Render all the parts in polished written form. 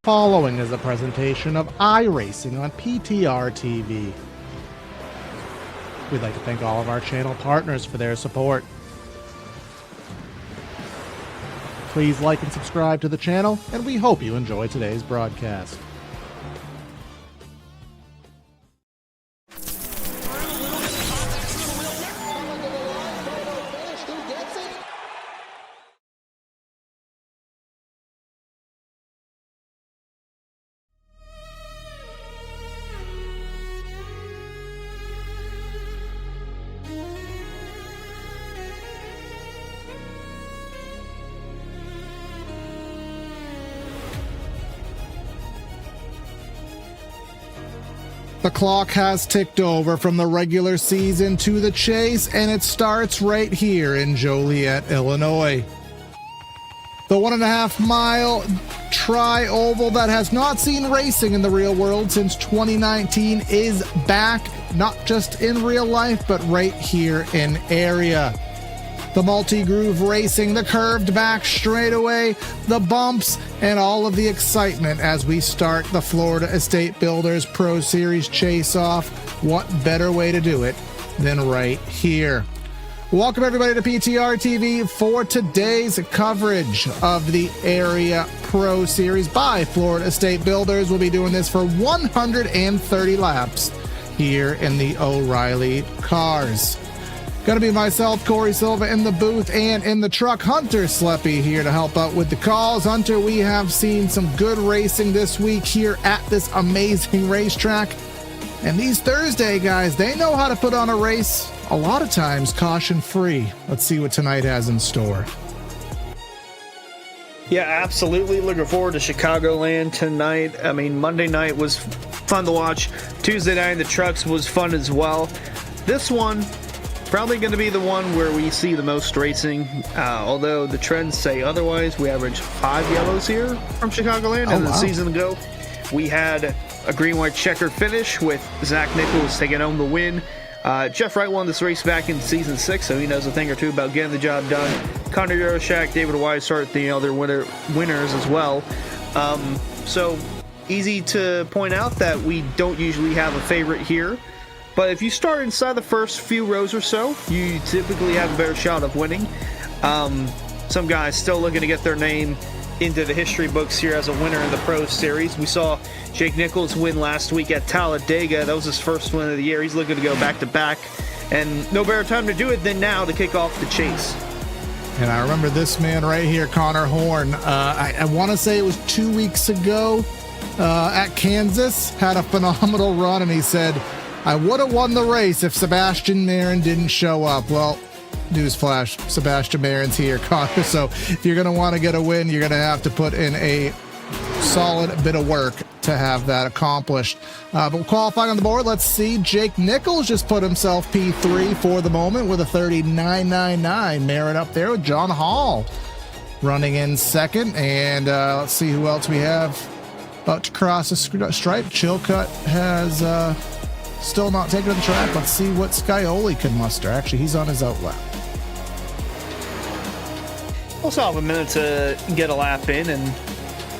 Following is a presentation of iRacing on PTR TV. We'd like to thank all of our channel partners for their support. Please like and subscribe to the channel, and we hope you enjoy today's broadcast. The clock has ticked over from the regular season to the chase, and it starts right here in Joliet, Illinois. The 1.5 mile tri-oval that has not seen racing in the real world since 2019 is back, not just in real life, but right here in area. The multi-groove racing, the curved back straightaway, the bumps, and all of the excitement as we start the Florida Estate Builders Pro Series chase-off. What better way to do it than right here? Welcome everybody to PTR TV for today's coverage of the Area Pro Series by Florida Estate Builders. We'll be doing this for 130 laps here in the O'Reilly cars. Going to be myself, Corey Silva, in the booth and in the truck. Hunter Sleppy here to help out with the calls. Hunter, we have seen some good racing this week here at this amazing racetrack. And these Thursday guys, they know how to put on a race, a lot of times caution-free. Let's see what tonight has in store. Yeah, absolutely. Looking forward to Chicagoland tonight. I mean, Monday night was fun to watch. Tuesday night, the trucks was fun as well. This one, probably going to be the one where we see the most racing, although the trends say otherwise. We averaged 5 yellows here from Chicagoland, and the season ago we had a green-white checkered finish with Zach Nichols taking home the win. Jeff Wright won this race back in season 6, so he knows a thing or two about getting the job done. Connor Yaroshak, David Weishart, the other winners as well. So easy to point out that we don't usually have a favorite here. But if you start inside the first few rows or so, you typically have a better shot of winning. Some guys still looking to get their name into the history books here as a winner in the Pro Series. We saw Jake Nichols win last week at Talladega. That was his first win of the year. He's looking to go back-to-back. And no better time to do it than now to kick off the chase. And I remember this man right here, Connor Horn. I want to say it was 2 weeks ago at Kansas. Had a phenomenal run, and he said, I would have won the race if Sebastian Marin didn't show up. Well, newsflash, Sebastian Marin's here, Connor. So if you're going to want to get a win, you're going to have to put in a solid bit of work to have that accomplished. But qualifying on the board, let's see. Jake Nichols just put himself P3 for the moment with a 39.99. Marin up there with John Hall running in second. And let's see who else we have about to cross the stripe. Chilcutt has still not taken to the track. Let's see what Scioli can muster. Actually, he's on his out lap. Also have a minute to get a lap in and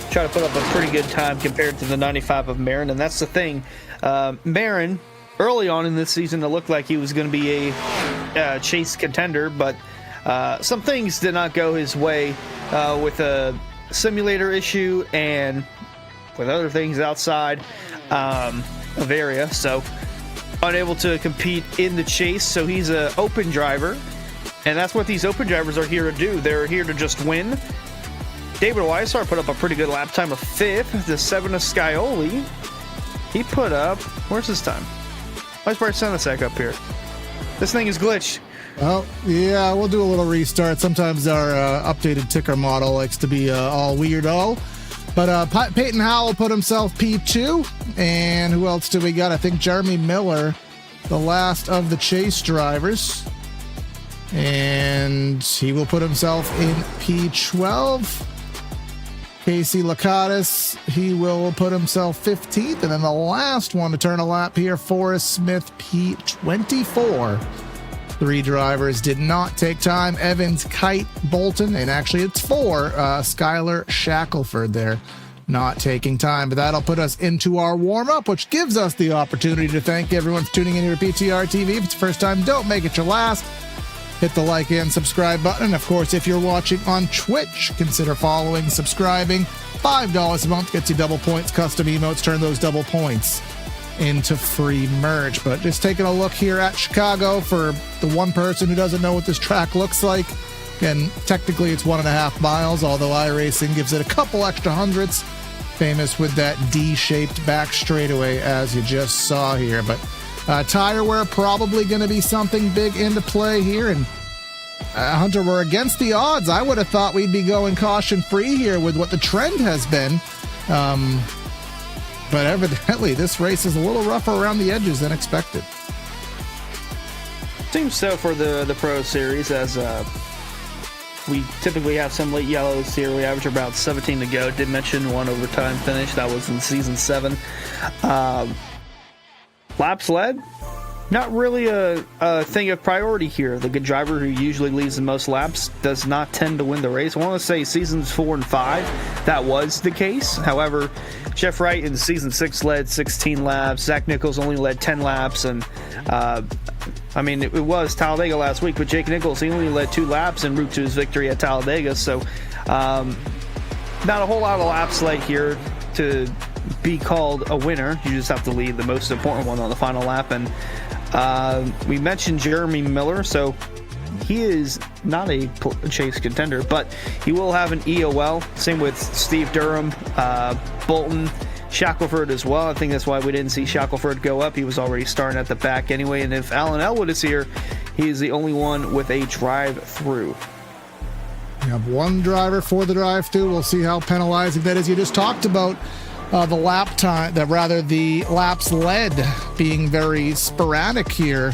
try to put up a pretty good time compared to the 95 of Marin. And that's the thing. Marin, early on in this season, it looked like he was going to be a chase contender, but some things did not go his way with a simulator issue and with other things outside of area. So unable to compete in the chase, so he's an open driver, and that's what these open drivers are here to do. They're here to just win. David Weishart put up a pretty good lap time of 5th. The 7 of Scioli, he put up, where's his time? Let's bring Senasek up here. This thing is glitched. Well, yeah, we'll do a little restart. Sometimes our updated ticker model likes to be all weirdo. But Peyton Howell put himself P2. And who else do we got? I think Jeremy Miller, the last of the chase drivers. And he will put himself in P12. Casey Lakatos, he will put himself 15th. And then the last one to turn a lap here, Forrest Smith, P24. 3 drivers did not take time. Evans, Kite, Bolton, and actually it's 4. Skylar Shackelford there not taking time. But that'll put us into our warm-up, which gives us the opportunity to thank everyone for tuning in to PTR TV. If it's the first time, don't make it your last. Hit the like and subscribe button. And of course, if you're watching on Twitch, consider following, subscribing. $5 a month gets you double points, custom emotes, turn those double points into free merch. But just taking a look here at Chicago for the one person who doesn't know what this track looks like. And technically it's 1.5 miles, although iRacing gives it a couple extra hundredths. Famous with that D-shaped back straightaway, as you just saw here. But tire wear probably going to be something big into play here. And Hunter, we're against the odds. I would have thought we'd be going caution-free here with what the trend has been. But evidently, this race is a little rougher around the edges than expected. Seems so for the Pro Series, as we typically have some late yellows here. We average about 17 to go. Did mention one overtime finish. That was in Season 7. Laps led, not really a thing of priority here. The good driver who usually leads the most laps does not tend to win the race. I want to say Seasons 4 and 5, that was the case. However, Jeff Wright in Season 6 led 16 laps. Zach Nichols only led 10 laps. And, it was Talladega last week, but Jake Nichols, he only led 2 laps en route to his victory at Talladega. So, not a whole lot of laps led here to be called a winner. You just have to lead the most important one on the final lap. And we mentioned Jeremy Miller, so he is not a chase contender, but he will have an EOL. Same with Steve Durham, Bolton, Shackelford as well. I think that's why we didn't see Shackelford go up. He was already starting at the back anyway. And if Alan Elwood is here, he is the only one with a drive-through. You have one driver for the drive-through. We'll see how penalizing that is. You just talked about the lap time, the laps led being very sporadic here.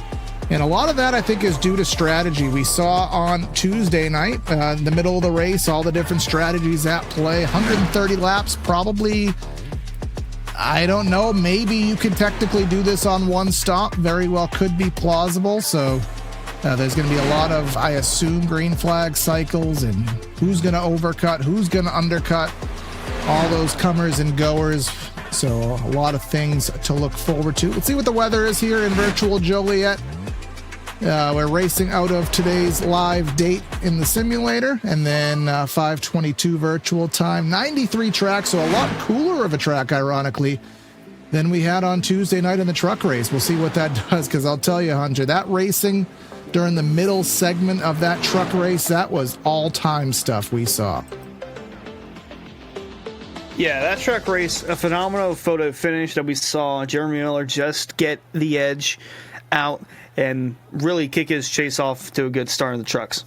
And a lot of that, I think, is due to strategy. We saw on Tuesday night, in the middle of the race, all the different strategies at play. 130 laps, probably, I don't know, maybe you could technically do this on one stop. Very well could be plausible. So there's going to be a lot of, I assume, green flag cycles and who's going to overcut, who's going to undercut, all those comers and goers. So a lot of things to look forward to. Let's see what the weather is here in virtual Joliet. We're racing out of today's live date in the simulator, and then 5:22 virtual time. 93 track, so a lot cooler of a track, ironically, than we had on Tuesday night in the truck race. We'll see what that does, because I'll tell you, Hunter, that racing during the middle segment of that truck race, that was all-time stuff we saw. Yeah, that truck race, a phenomenal photo finish that we saw Jeremy Miller just get the edge out and really kick his chase off to a good start in the trucks.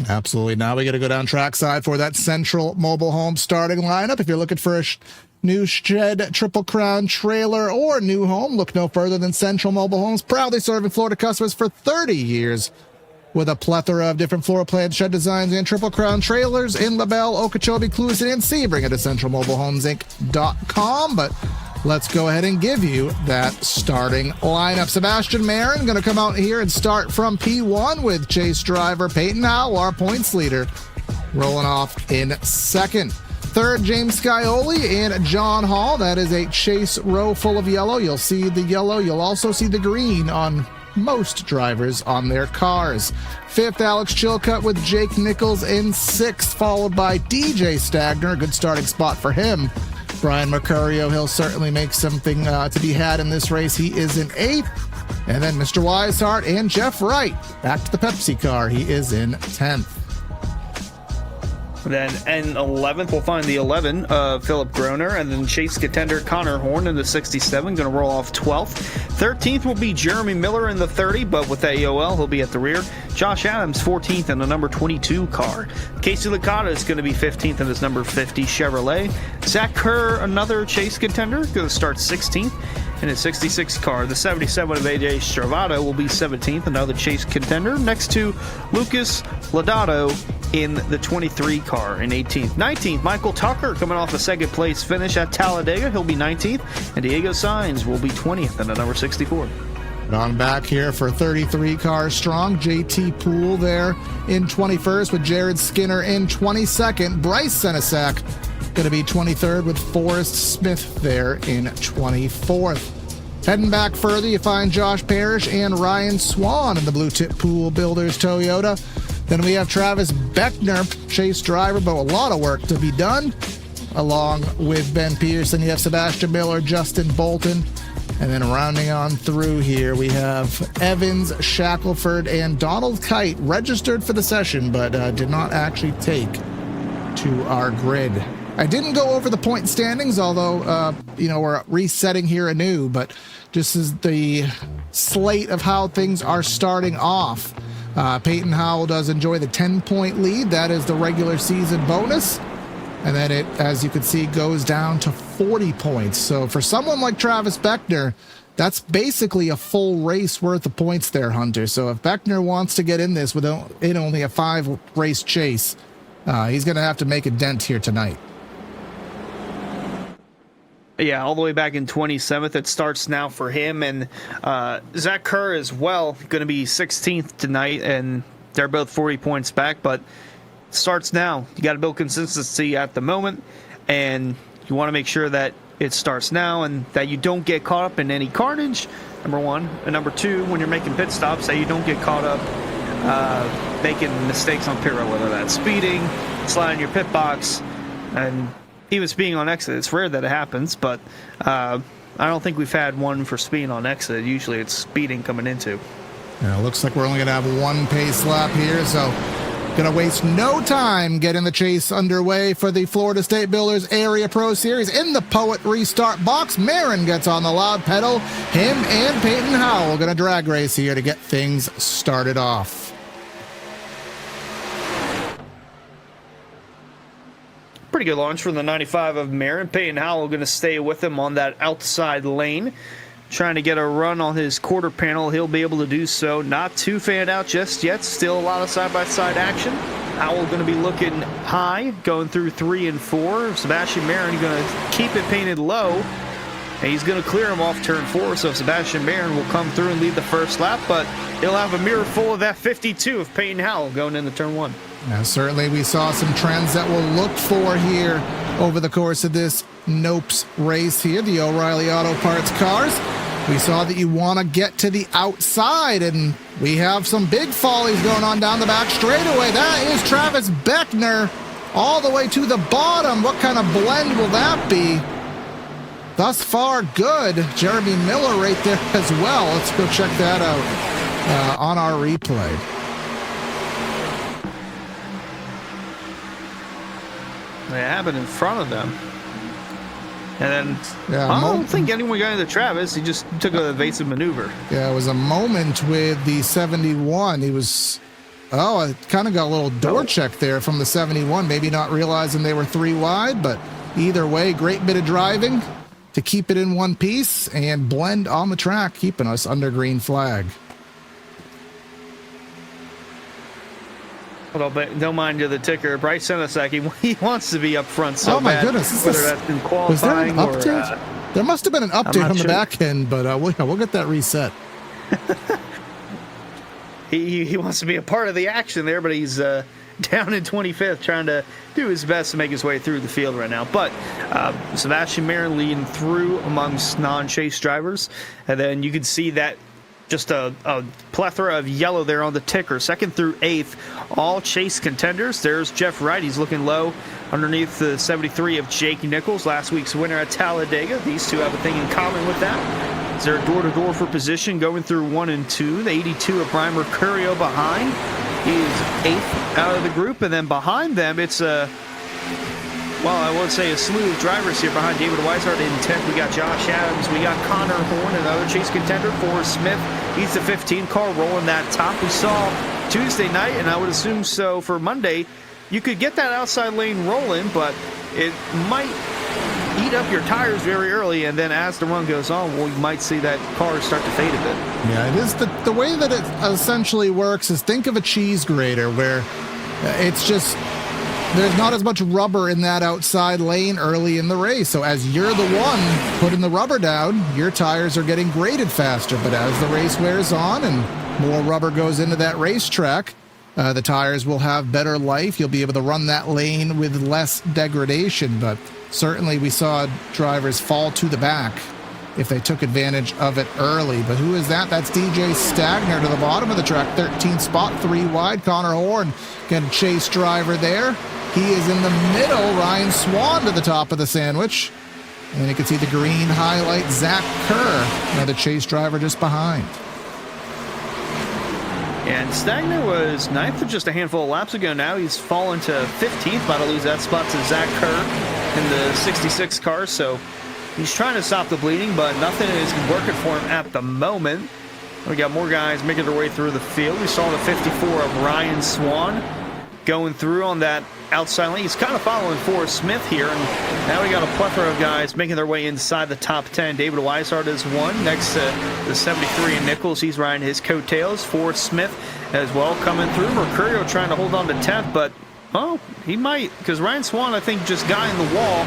Absolutely. Now we got to go down trackside for that Central Mobile Home starting lineup. If you're looking for a new shed, Triple Crown trailer, or new home, look no further than Central Mobile Homes, proudly serving Florida customers for 30 years with a plethora of different floor plan shed designs and Triple Crown trailers in LaBelle, Okeechobee, Clues, and Sebring at centralmobilehomesinc.com. But let's go ahead and give you that starting lineup. Sebastian Marin going to come out here and start from P1 with chase driver Peyton Howell, our points leader, rolling off in second. Third, James Scioli and John Hall. That is a chase row full of yellow. You'll see the yellow. You'll also see the green on most drivers on their cars. Fifth, Alex Chilcutt with Jake Nichols in sixth, followed by DJ Stagner. Good starting spot for him. Brian Mercurio, he'll certainly make something to be had in this race. He is in eighth. And then Mr. Weishart and Jeff Wright, back to the Pepsi car. He is in 10th. Then in 11th, we'll find the 11, Philip Groner, and then chase contender Connor Horn in the 67, going to roll off 12th. 13th will be Jeremy Miller in the 30, but with that EOL, he'll be at the rear. Josh Adams, 14th in the number 22 car. Casey Licata is going to be 15th in his number 50 Chevrolet. Zach Kerr, another chase contender, going to start 16th in his 66 car. The 77 of AJ Stravato will be 17th, another chase contender, next to Lucas Lodato in the 23 car in 18th. 19th, Michael Tucker coming off a second place finish at Talladega. He'll be 19th, and Diego Sainz will be 20th in the number 64. On back here for 33 cars strong, JT Poole there in 21st with Jared Skinner in 22nd. Bryce Senesac going to be 23rd with Forrest Smith there in 24th. Heading back further, you find Josh Parrish and Ryan Swan in the Blue Tip Pool Builders Toyota. Then we have Travis Beckner, chase driver, but a lot of work to be done. Along with Ben Pearson, you have Sebastian Miller, Justin Bolton. And then rounding on through here, we have Evans, Shackelford, and Donald Kite registered for the session, but did not actually take to our grid. I didn't go over the point standings, although, we're resetting here anew, but just as the slate of how things are starting off. Peyton Howell does enjoy the 10-point lead. That is the regular season bonus. And then it, as you can see, goes down to 40 points. So for someone like Travis Beckner, that's basically a full race worth of points there, Hunter. So if Beckner wants to get in this with it only a 5-race chase, he's going to have to make a dent here tonight. Yeah, all the way back in 27th. It starts now for him. And Zach Kerr as well, going to be 16th tonight. And they're both 40 points back, but starts now. You got to build consistency at the moment, and you want to make sure that it starts now and that you don't get caught up in any carnage, number one. And number two, when you're making pit stops, that you don't get caught up making mistakes on pit road, whether that's speeding, sliding your pit box, and even speeding on exit. It's rare that it happens, but I don't think we've had one for speeding on exit. Usually it's speeding coming into. Yeah, looks like we're only going to have one pace lap here, so going to waste no time getting the chase underway for the Florida State Builders Area Pro Series. In the Poet restart box, Marin gets on the loud pedal. Him and Peyton Howell going to drag race here to get things started off. Pretty good launch from the 95 of Marin. Peyton Howell going to stay with him on that outside lane. Trying to get a run on his quarter panel. He'll be able to do so. Not too fanned out just yet. Still a lot of side-by-side action. Howell going to be looking high, going through 3 and 4. Sebastian Marin going to keep it painted low. And he's going to clear him off turn 4. So Sebastian Marin will come through and lead the first lap. But he'll have a mirror full of that 52 of Peyton Howell going into turn 1. Now, certainly we saw some trends that we'll look for here over the course of this Nopes race here. The O'Reilly Auto Parts cars. We saw that you want to get to the outside, and we have some big follies going on down the back straightaway. That is Travis Beckner all the way to the bottom. What kind of blend will that be? Thus far, good. Jeremy Miller right there as well. Let's go check that out on our replay. They happened in front of them. And then yeah, I don't think anyone got into Travis. He just took an evasive maneuver. Yeah, it was a moment with the 71. He was, it kind of got a little door check there from the 71, maybe not realizing they were 3 wide, but either way, great bit of driving to keep it in one piece and blend on the track, keeping us under green flag. Don't mind you the ticker. Bryce Senesek, he wants to be up front so bad. Oh my goodness! Whether that's in qualifying was there an update? There must have been an update on the back end, but we'll get that reset. He wants to be a part of the action there, but he's down in 25th, trying to do his best to make his way through the field right now. But Sebastian Marin leading through amongst non-chase drivers, and then you can see that. Just a plethora of yellow there on the ticker. 2nd through 8th, all chase contenders. There's Jeff Wright. He's looking low underneath the 73 of Jake Nichols, last week's winner at Talladega. These two have a thing in common with that. Is there a door-to-door for position going through 1 and 2. The 82 of Brian Mercurio behind. He is 8th out of the group. And then behind them, it's I won't say a slew of drivers here behind David Weishart in 10th. We got Josh Adams. We got Connor Horn, another chase contender. Forrest Smith. He's the 15 car rolling that top. We saw Tuesday night, and I would assume so for Monday. You could get that outside lane rolling, but it might eat up your tires very early, and then as the run goes on, you might see that car start to fade a bit. Yeah, it is the way that it essentially works is think of a cheese grater where it's just there's not as much rubber in that outside lane early in the race. So as you're the one putting the rubber down, your tires are getting graded faster. But as the race wears on and more rubber goes into that racetrack, the tires will have better life. You'll be able to run that lane with less degradation, but certainly we saw drivers fall to the back if they took advantage of it early. But who is that? That's DJ Stagner to the bottom of the track, 13th spot, 3 wide. Connor Horn, again, chase driver there. He is in the middle. Ryan Swan to the top of the sandwich. And you can see the green highlight, Zach Kerr, another chase driver just behind. And Stagner was 9th just a handful of laps ago. Now he's fallen to 15th, about to lose that spot to Zach Kerr in the 66 car. So he's trying to stop the bleeding, but nothing is working for him at the moment. We got more guys making their way through the field. We saw the 54 of Ryan Swan going through on that outside lane. He's kind of following Forrest Smith here, and now we got a plethora of guys making their way inside the top 10. David Weishart is one next to the 73 and Nichols. He's riding his coattails. Forrest Smith as well coming through. Mercurio trying to hold on to 10th, but he might, because Ryan Swan I think just got in the wall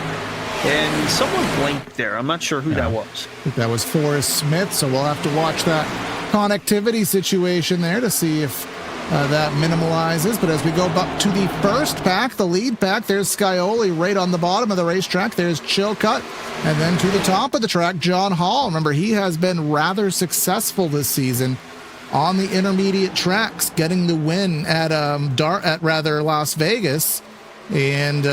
and someone blinked there. I'm not sure who that was. I think that was Forrest Smith, so we'll have to watch that connectivity situation there to see if that minimalizes. But as we go up to the first pack, the lead pack, there's Scioli right on the bottom of the racetrack. There's Chilcutt. And then to the top of the track, John Hall. Remember, he has been rather successful this season on the intermediate tracks, getting the win at Las Vegas and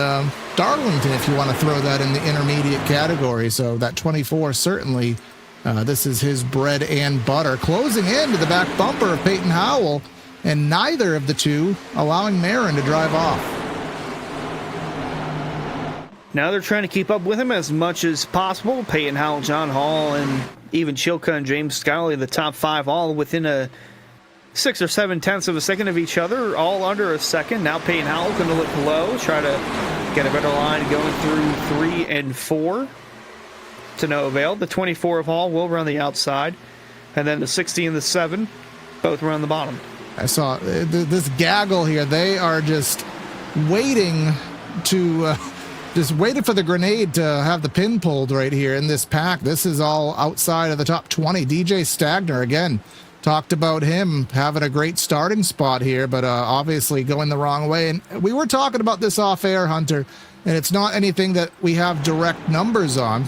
Darlington, if you want to throw that in the intermediate category. So that 24 certainly, this is his bread and butter. Closing into the back bumper of Peyton Howell, and neither of the two allowing Marin to drive off. Now they're trying to keep up with him as much as possible. Peyton Howell, John Hall, and even Chilcutt and James Scully, the top 5, all within a 6 or 7 tenths of a second of each other, all under a second. Now Peyton Howell going to look low, try to get a better line going through 3 and 4 to no avail. The 24 of Hall will run the outside, and then the 60 and the 7 both run the bottom. I saw this gaggle here. They are just waiting to, just waited for the grenade to have the pin pulled right here in this pack. This is all outside of the top 20. DJ Stagner, again, talked about him having a great starting spot here, but obviously going the wrong way. And we were talking about this off air, Hunter, and it's not anything that we have direct numbers on.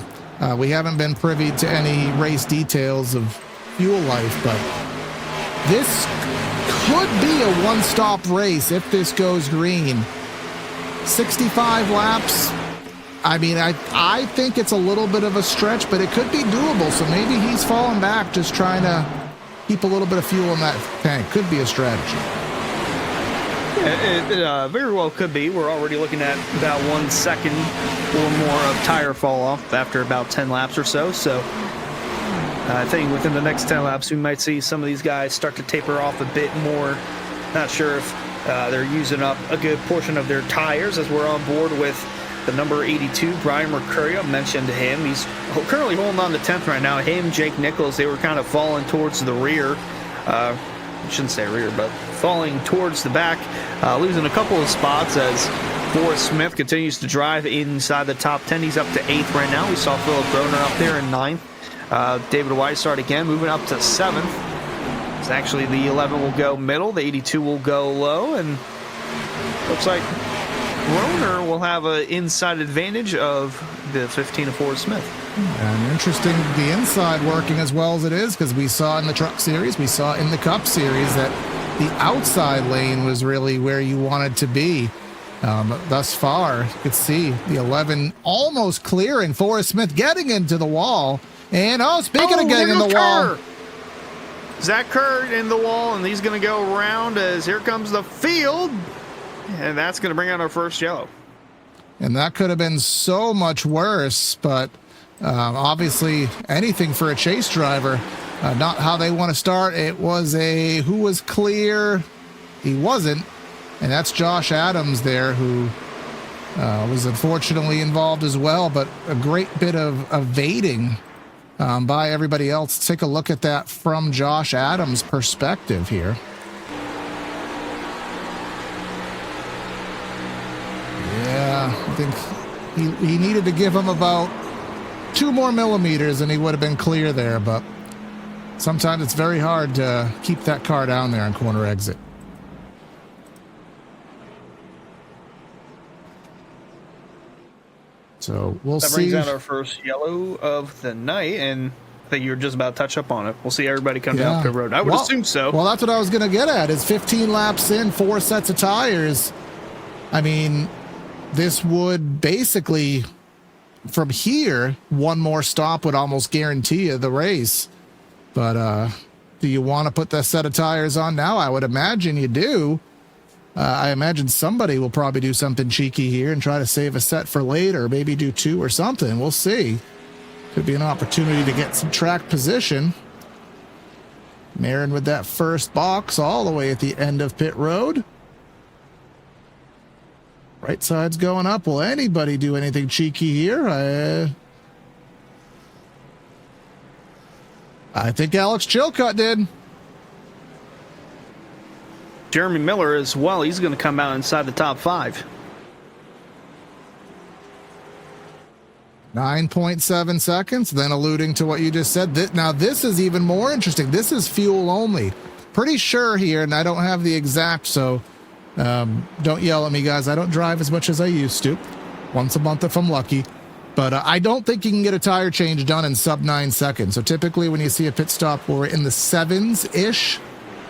We haven't been privy to any race details of fuel life, but this could be a one-stop race if this goes green. 65 laps. I mean, I think it's a little bit of a stretch, but it could be doable. So maybe he's falling back, just trying to keep a little bit of fuel in that tank. Could be a strategy. Yeah, it very well could be. We're already looking at about 1 second or more of tire fall off after about 10 laps or so. So I think within the next 10 laps, we might see some of these guys start to taper off a bit more. Not sure if they're using up a good portion of their tires, as we're on board with the number 82, Brian Mercurio. Mentioned him. He's currently holding on to 10th right now. Him, Jake Nichols, they were kind of falling towards the rear. I shouldn't say rear, but falling towards the back, losing a couple of spots as Forrest Smith continues to drive inside the top 10. He's up to 8th right now. We saw Philip Groner up there in 9th. David Weishart again moving up to 7th. It's actually the 11 will go middle, the 82 will go low, and looks like Groner will have an inside advantage of the 15 of Forrest Smith. And interesting, the inside working as well as it is, because we saw in the Truck Series, we saw in the Cup Series that the outside lane was really where you wanted to be. Thus far, you could see the 11 almost clearing, Forrest Smith getting into the wall. And, speaking of getting in the wall. Zach Kerr in the wall, and he's going to go around as here comes the field. And that's going to bring out our first yellow. And that could have been so much worse, but obviously anything for a chase driver. Not how they want to start. It was who was clear? He wasn't. And that's Josh Adams there, who was unfortunately involved as well, but a great bit of evading by everybody else. Let's take a look at that from Josh Adams' perspective here. Yeah, I think he needed to give him about 2 more millimeters and he would have been clear there, but sometimes it's very hard to keep that car down there on corner exit. So we'll That see. brings out our first yellow of the night, and I think you were just about to touch up on it. We'll see everybody come down the road. I would assume so. Well, that's what I was going to get at, is 15 laps in, 4 sets of tires. I mean, this would basically, from here, one more stop would almost guarantee you the race. But do you want to put the set of tires on now? I would imagine you do. I imagine somebody will probably do something cheeky here and try to save a set for later, maybe do 2 or something. We'll see. Could be an opportunity to get some track position. Marin with that first box all the way at the end of pit road. Right side's going up. Will anybody do anything cheeky here? I think Alex Chilcutt did. Jeremy Miller as well. He's going to come out inside the top 5. 9.7 seconds. Then alluding to what you just said. Now this is even more interesting. This is fuel only. Pretty sure here, and I don't have the exact, so don't yell at me, guys. I don't drive as much as I used to. Once a month if I'm lucky. But I don't think you can get a tire change done in sub 9 seconds. So typically when you see a pit stop where we're in the 7s-ish,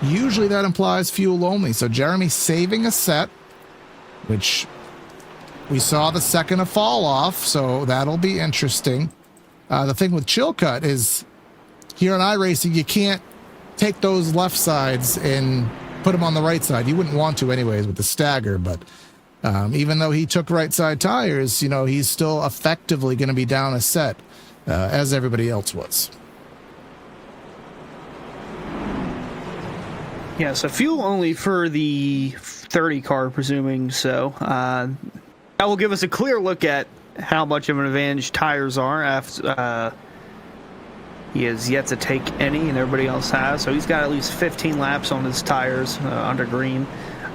usually that implies fuel only. So Jeremy saving a set, which we saw the second of fall off, so that'll be interesting. The thing with Chilcutt is here in iRacing, you can't take those left sides and put them on the right side. You wouldn't want to anyways with the stagger, but even though he took right side tires, you know, he's still effectively going to be down a set as everybody else was. Yeah, so fuel only for the 30 car, presuming so. That will give us a clear look at how much of an advantage tires are after he has yet to take any and everybody else has. So he's got at least 15 laps on his tires under green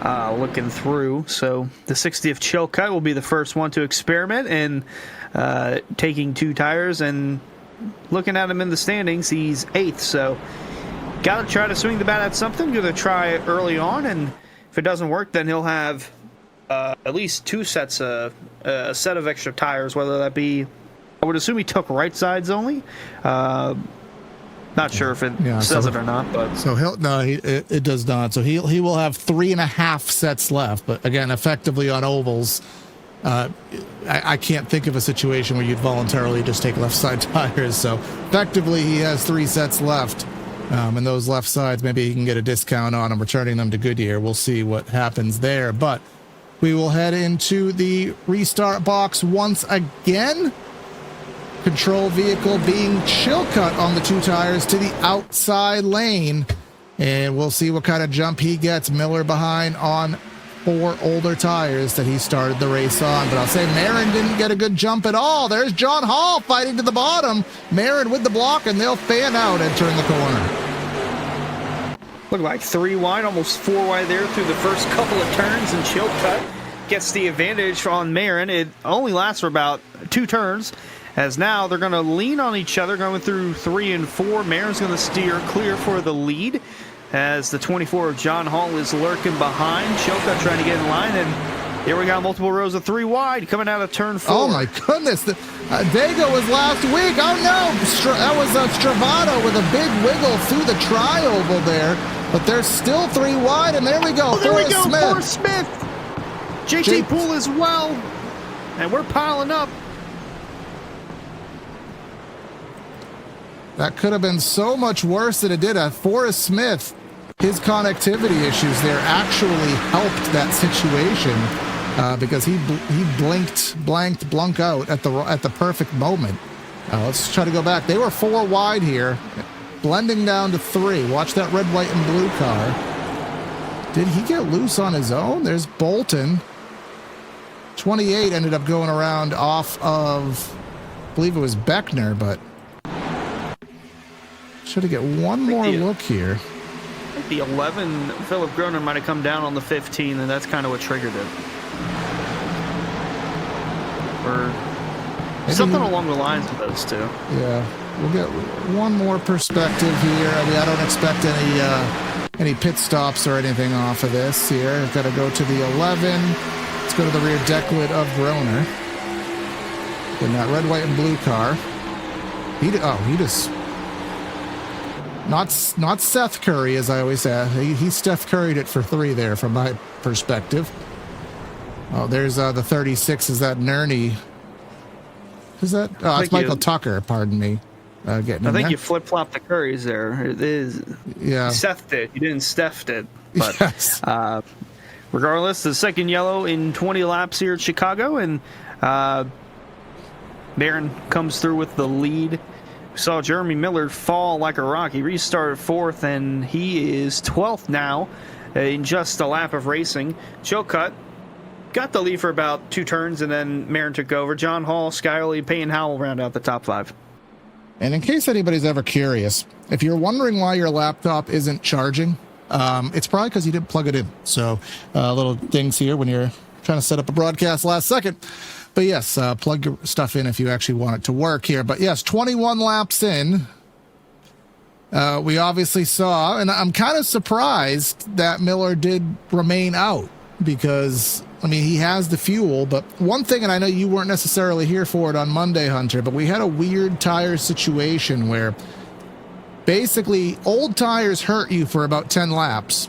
looking through. So the 60th Chilcutt will be the first one to experiment and taking 2 tires, and looking at him in the standings, he's 8th. So got to try to swing the bat at something. Going to try early on, and if it doesn't work, then he'll have at least 2 sets of a set of extra tires, whether that be, I would assume he took right sides only. Not sure if it says it or not, but so it does not. So he will have 3.5 sets left, but again, effectively on ovals. I can't think of a situation where you'd voluntarily just take left side tires. So effectively, he has 3 sets left. And those left sides, maybe he can get a discount on them, returning them to Goodyear. We'll see what happens there. But we will head into the restart box once again. Control vehicle being Chilcutt on the 2 tires to the outside lane. And we'll see what kind of jump he gets. Miller behind on 4 older tires that he started the race on. But I'll say Marin didn't get a good jump at all. There's John Hall fighting to the bottom. Marin with the block, and they'll fan out and turn the corner. Look like 3 wide, almost 4 wide there through the first couple of turns, and Chilcutt gets the advantage on Marin. It only lasts for about 2 turns, as now they're going to lean on each other going through 3 and 4. Marin's going to steer clear for the lead, as the 24 of John Hall is lurking behind. Chilcutt trying to get in line, and here we got multiple rows of 3 wide coming out of turn 4. Oh my goodness, Dago was last week. Oh no, that was Stravato with a big wiggle through the tri-oval there, but there's still 3 wide, and there we go. Oh, there we go, Forrest Smith. JT Poole as well, and we're piling up. That could have been so much worse than it did. Forrest Smith, his connectivity issues there actually helped that situation because he blanked out at the perfect moment. Let's try to go back. They were 4 wide here, blending down to 3. Watch that red, white, and blue car. Did he get loose on his own? There's Bolton. 28 ended up going around off of, I believe it was Beckner, but should have get one more look here. I think the 11, Philip Groner, might have come down on the 15, and that's kind of what triggered it. Or something along the lines of those 2. Yeah, we'll get one more perspective here. I mean, I don't expect any pit stops or anything off of this here. I've got to go to the 11. Let's go to the rear deck lid of Groner. in that red, white, and blue car. He just not Seth Curry, as I always say. He Steph Curried it for 3 there from my perspective. Oh, there's the 36. Is that Nerney? Is that? Oh, it's Michael Tucker. Pardon me. Getting I think there. you flip-flopped the Currys there. It is. Yeah. Seth did. You didn't Steph it. But yes. Regardless, the second yellow in 20 laps here at Chicago, and Barron comes through with the lead. We saw Jeremy Miller fall like a rock. He restarted 4th, and he is 12th now in just a lap of racing. Chilcutt got the lead for about 2 turns, and then Marin took over. John Hall, Skyler, Payne Howell round out the top 5. And in case anybody's ever curious, if you're wondering why your laptop isn't charging, it's probably because you didn't plug it in. So little things here when you're trying to set up a broadcast last second. But yes, plug your stuff in if you actually want it to work here. But yes, 21 laps in, we obviously saw, and I'm kind of surprised that Miller did remain out because, I mean, he has the fuel. But one thing, and I know you weren't necessarily here for it on Monday, Hunter, but we had a weird tire situation where basically old tires hurt you for about 10 laps.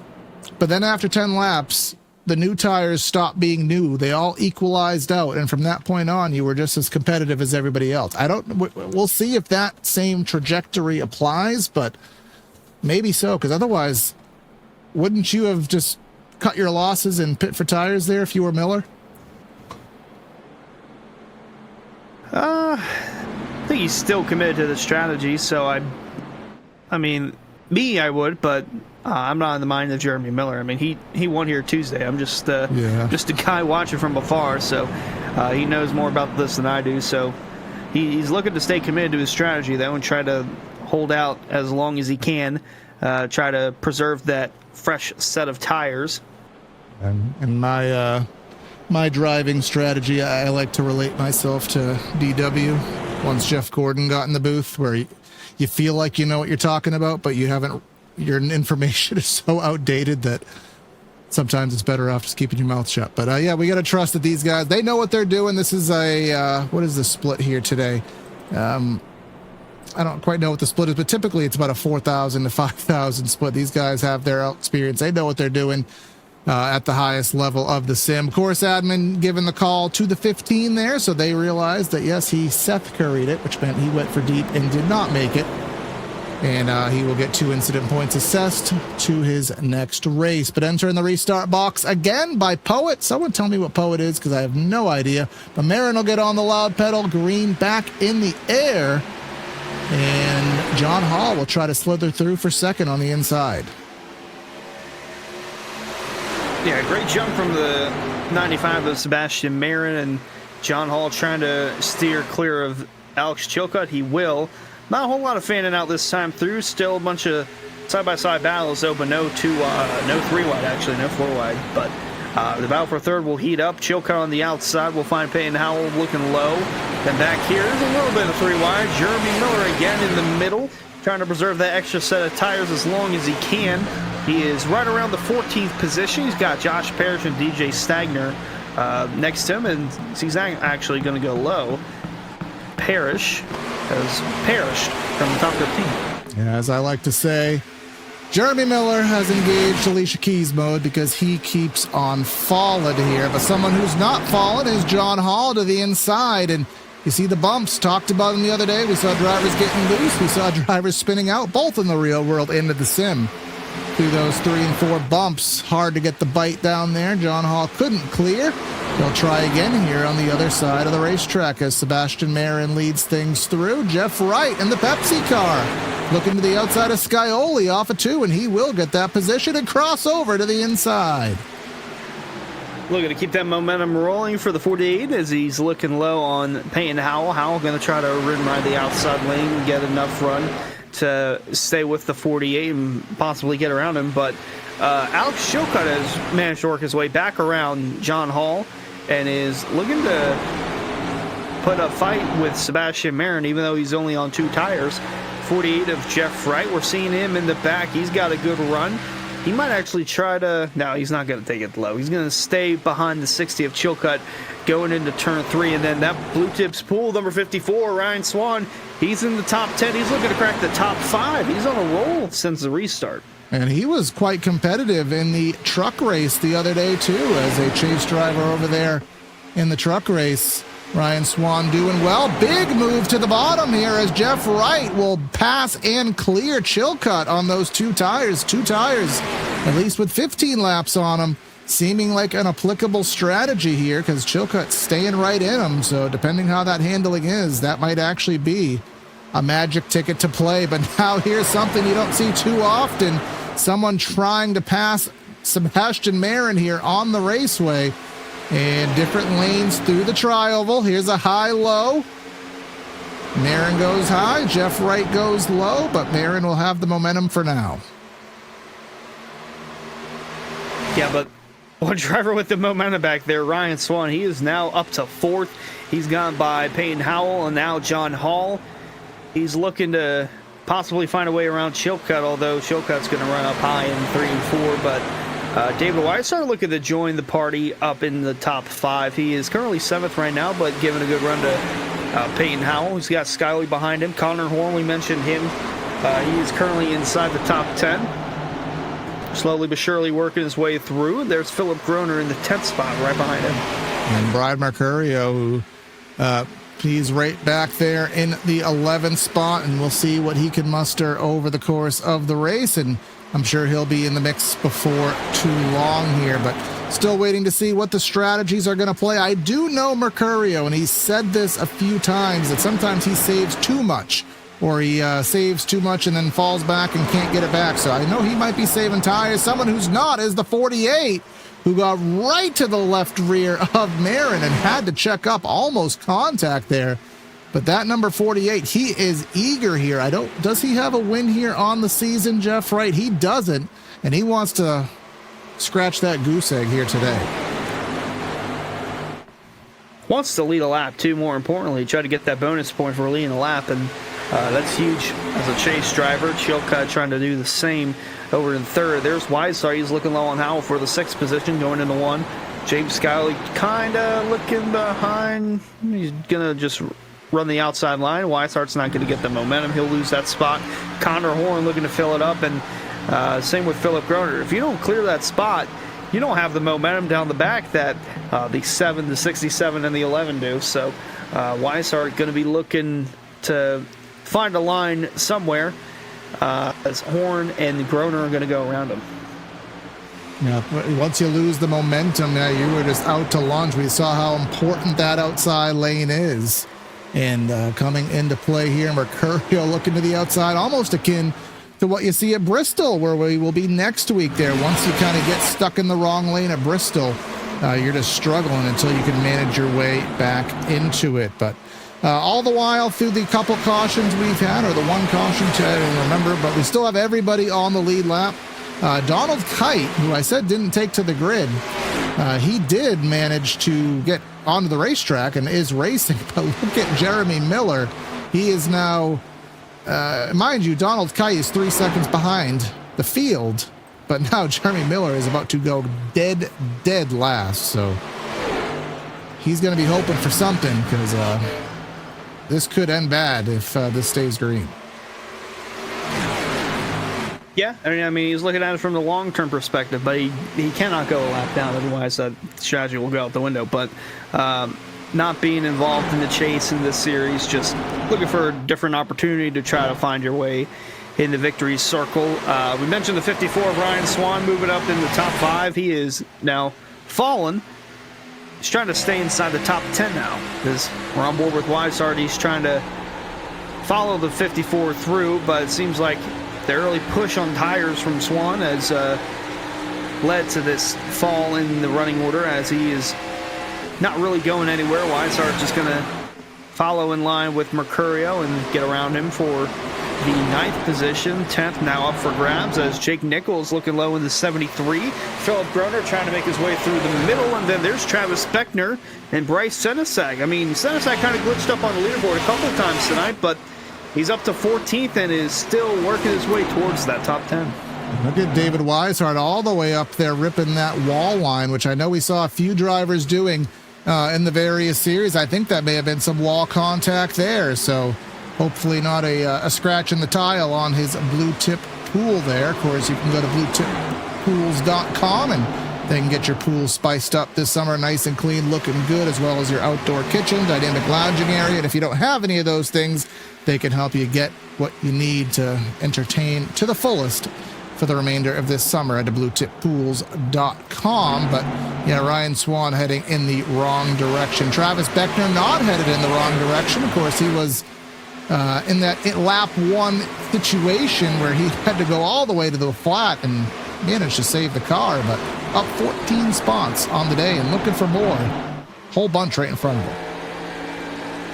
But then after 10 laps, the new tires stopped being new. They all equalized out. And from that point on, you were just as competitive as everybody else. We'll see if that same trajectory applies, but maybe so. Because otherwise, wouldn't you have just cut your losses and pit for tires there if you were Miller? I think he's still committed to the strategy. So I mean, I would, but I'm not in the mind of Jeremy Miller. I mean, he won here Tuesday. I'm just a guy watching from afar, so he knows more about this than I do. So he's looking to stay committed to his strategy, though, and try to hold out as long as he can, try to preserve that fresh set of tires. And my driving strategy, I like to relate myself to DW. Once Jeff Gordon got in the booth, where you feel like you know what you're talking about, but you haven't. Your information is so outdated that sometimes it's better off just keeping your mouth shut. But yeah, we got to trust that these guys, they know what they're doing. This is what is the split here today? I don't quite know what the split is, but typically it's about a 4,000 to 5,000 split. These guys have their experience. They know what they're doing at the highest level of the sim. Course admin giving the call to the 15 there, so they realized that, yes, he Seth Curried it, which meant he went for deep and did not make it. And he will get 2 incident points assessed to his next race. But entering the restart box again by Poet. Someone tell me what Poet is, because I have no idea. But Marin will get on the loud pedal. Green back in the air. And John Hall will try to slither through for second on the inside. Yeah, great jump from the 95 of Sebastian Marin, and John Hall trying to steer clear of Alex Chilcutt. He will. Not a whole lot of fanning out this time through. Still a bunch of side-by-side battles, though, but no 3-wide, actually, no 4-wide. But the battle for third will heat up. Chilcutt on the outside. We'll find Peyton Howell looking low. Then back here is a little bit of 3-wide. Jeremy Miller again in the middle, trying to preserve that extra set of tires as long as he can. He is right around the 14th position. He's got Josh Parrish and DJ Stagner next to him, and he's actually going to go low. Parrish has perished from the top 15. Yeah, as I like to say, Jeremy Miller has engaged Alicia Keys mode because he keeps on falling here. But someone who's not fallen is John Hall to the inside. And you see the bumps. Talked about them the other day. We saw drivers getting loose. We saw drivers spinning out, both in the real world and in the sim. Through those 3 and 4 bumps. Hard to get the bite down there. John Hall couldn't clear. They'll try again here on the other side of the racetrack as Sebastian Marin leads things through. Jeff Wright in the Pepsi car. Looking to the outside of Scioli off of 2, and he will get that position and cross over to the inside. Looking to keep that momentum rolling for the 48 as he's looking low on Peyton Howell. Howell going to try to rim ride the outside lane and get enough run to stay with the 48 and possibly get around him. But Alex Chilcutt has managed to work his way back around John Hall and is looking to put a fight with Sebastian Marin, even though he's only on 2 tires. 48 of Jeff Wright, we're seeing him in the back. He's got a good run. He might actually try to... No, he's not going to take it low. He's going to stay behind the 60 of Chilcutt going into turn 3. And then that Blue Tips pool, number 54, Ryan Swan, he's in the top 10. He's looking to crack the top 5. He's on a roll since the restart. And he was quite competitive in the truck race the other day, too, as a chase driver over there in the truck race. Ryan Swan doing well. Big move to the bottom here as Jeff Wright will pass and clear Chilcutt on those two tires. Two tires, at least with 15 laps on them. Seeming like an applicable strategy here because Chilcutt's staying right in them. So depending how that handling is, that might actually be a magic ticket to play. But now here's something you don't see too often. Someone trying to pass Sebastian Marin here on the raceway. And different lanes through the tri-oval. Here's a high-low. Marin goes high. Jeff Wright goes low, but Marin will have the momentum for now. Yeah, but one driver with the momentum back there, Ryan Swan, he is now up to 4th. He's gone by Peyton Howell and now John Hall. He's looking to possibly find a way around Chilcutt, although Chilcutt's going to run up high in 3 and 4, but... David Weissart looking to join the party up in the top 5. He is currently 7th right now, but giving a good run to Peyton Howell. He's got Skyley behind him. Connor Horn, we mentioned him. He is currently inside the top 10. Slowly but surely working his way through. There's Philip Groner in the 10th spot right behind him. And Brad Mercurio, who he's right back there in the 11th spot, and we'll see what he can muster over the course of the race. And I'm sure he'll be in the mix before too long here, but still waiting to see what the strategies are going to play. I do know Mercurio, and he's said this a few times, that sometimes he saves too much, or he saves too much and then falls back and can't get it back. So I know he might be saving tires. Someone who's not is the 48, who got right to the left rear of Marin and had to check up, almost contact there. But that number 48, he is eager here. Does he have a win here on the season, Jeff Wright? He doesn't, and he wants to scratch that goose egg here today. Wants to lead a lap, too, more importantly. Try to get that bonus point for leading a lap, and that's huge as a chase driver. Chilcutt trying to do the same over in 3rd. There's Weissart. He's looking low on Howell for the 6th position, going into 1. James Skyley kind of looking behind. He's going to just run the outside line. Weissart's not going to get the momentum. He'll lose that spot. Connor Horn looking to fill it up, and same with Philip Groner. If you don't clear that spot, you don't have the momentum down the back that the 7, the 67, and the 11 do. So Weissart going to be looking to find a line somewhere as Horn and Groner are going to go around him. Yeah, once you lose the momentum, you were just out to lunch. We saw how important that outside lane is. And coming into play here, Mercurio looking to the outside, almost akin to what you see at Bristol, where we will be next week there. Once you kind of get stuck in the wrong lane at Bristol, you're just struggling until you can manage your way back into it. But all the while, through the couple cautions we've had, or the one caution, I don't remember, but we still have everybody on the lead lap. Donald Kite, who I said didn't take to the grid, he did manage to get onto the racetrack and is racing. But look at Jeremy Miller. He is now, mind you, Donald Kite is 3 seconds behind the field, but now Jeremy Miller is about to go dead last. So he's going to be hoping for something, because this could end bad if this stays green. Yeah, I mean, he's looking at it from the long-term perspective, but he cannot go a lap down, otherwise that strategy will go out the window. But not being involved in the chase in this series, just looking for a different opportunity to try to find your way in the victory circle. We mentioned the 54 of Ryan Swan moving up in the top 5. He is now fallen. He's trying to stay inside the top 10 now, because we're on board with Weissart. He's trying to follow the 54 through, but it seems like the early push on tires from Swan has led to this fall in the running order, as he is not really going anywhere. Weissart just going to follow in line with Mercurio and get around him for the 9th position. 10th now up for grabs, as Jake Nichols looking low in the 73. Philip Groner trying to make his way through the middle, and then there's Travis Beckner and Bryce Senesag. I mean, Senesag kind of glitched up on the leaderboard a couple times tonight, but he's up to 14th and is still working his way towards that top 10. Look at David Weishart all the way up there ripping that wall line, which I know we saw a few drivers doing in the various series. I think that may have been some wall contact there, so hopefully not a scratch in the tile on his blue tip pool there. Of course, you can go to bluetippools.com and they can get your pool spiced up this summer, nice and clean, looking good, as well as your outdoor kitchen, dynamic lounging area. And if you don't have any of those things, they can help you get what you need to entertain to the fullest for the remainder of this summer at bluetippools.com. But yeah, Ryan Swan heading in the wrong direction. Travis Beckner not headed in the wrong direction. Of course, he was in that lap one situation where he had to go all the way to the flat and managed to save the car, but up 14 spots on the day and looking for more. Whole bunch right in front of him.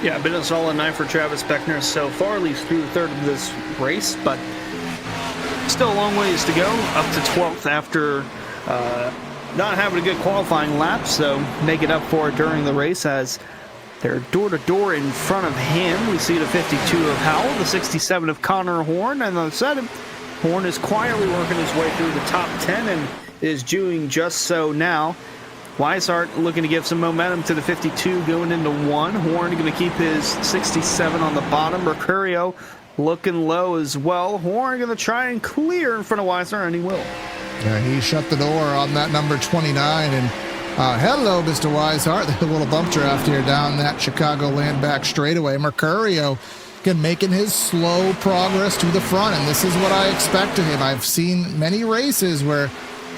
Yeah, been a solid night for Travis Beckner so far, at least through the third of this race, but still a long ways to go, up to 12th after not having a good qualifying lap, so make it up for it during the race as they're door-to-door in front of him. We see the 52 of Howell, the 67 of Connor Horn, and the 7 Horn is quietly working his way through the top 10 and is doing just so now. Weishart looking to give some momentum to the 52 going into 1. Horn going to keep his 67 on the bottom. Mercurio looking low as well. Horn going to try and clear in front of Weishart, and he will. Yeah, he shut the door on that number 29. And hello, Mr. Weishart. A little bump draft here down that Chicagoland back straightaway. Mercurio again making his slow progress to the front, and this is what I expect of him. I've seen many races where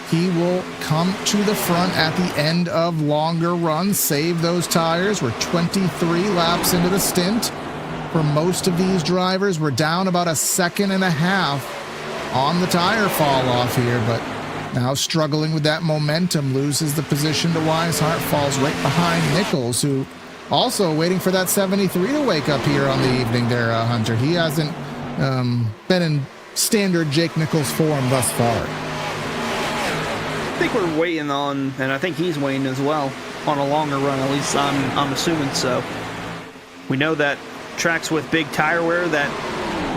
he will come to the front at the end of longer runs, save those tires. We're 23 laps into the stint. For most of these drivers, we're down about a second and a half on the tire fall off here, but now struggling with that momentum, loses the position to Weishart, falls right behind Nichols, who also waiting for that 73 to wake up here on the evening there, Hunter. He hasn't been in standard Jake Nichols form thus far. I think we're waiting on, and I think he's waiting as well, on a longer run, at least I'm assuming so. We know that tracks with big tire wear, that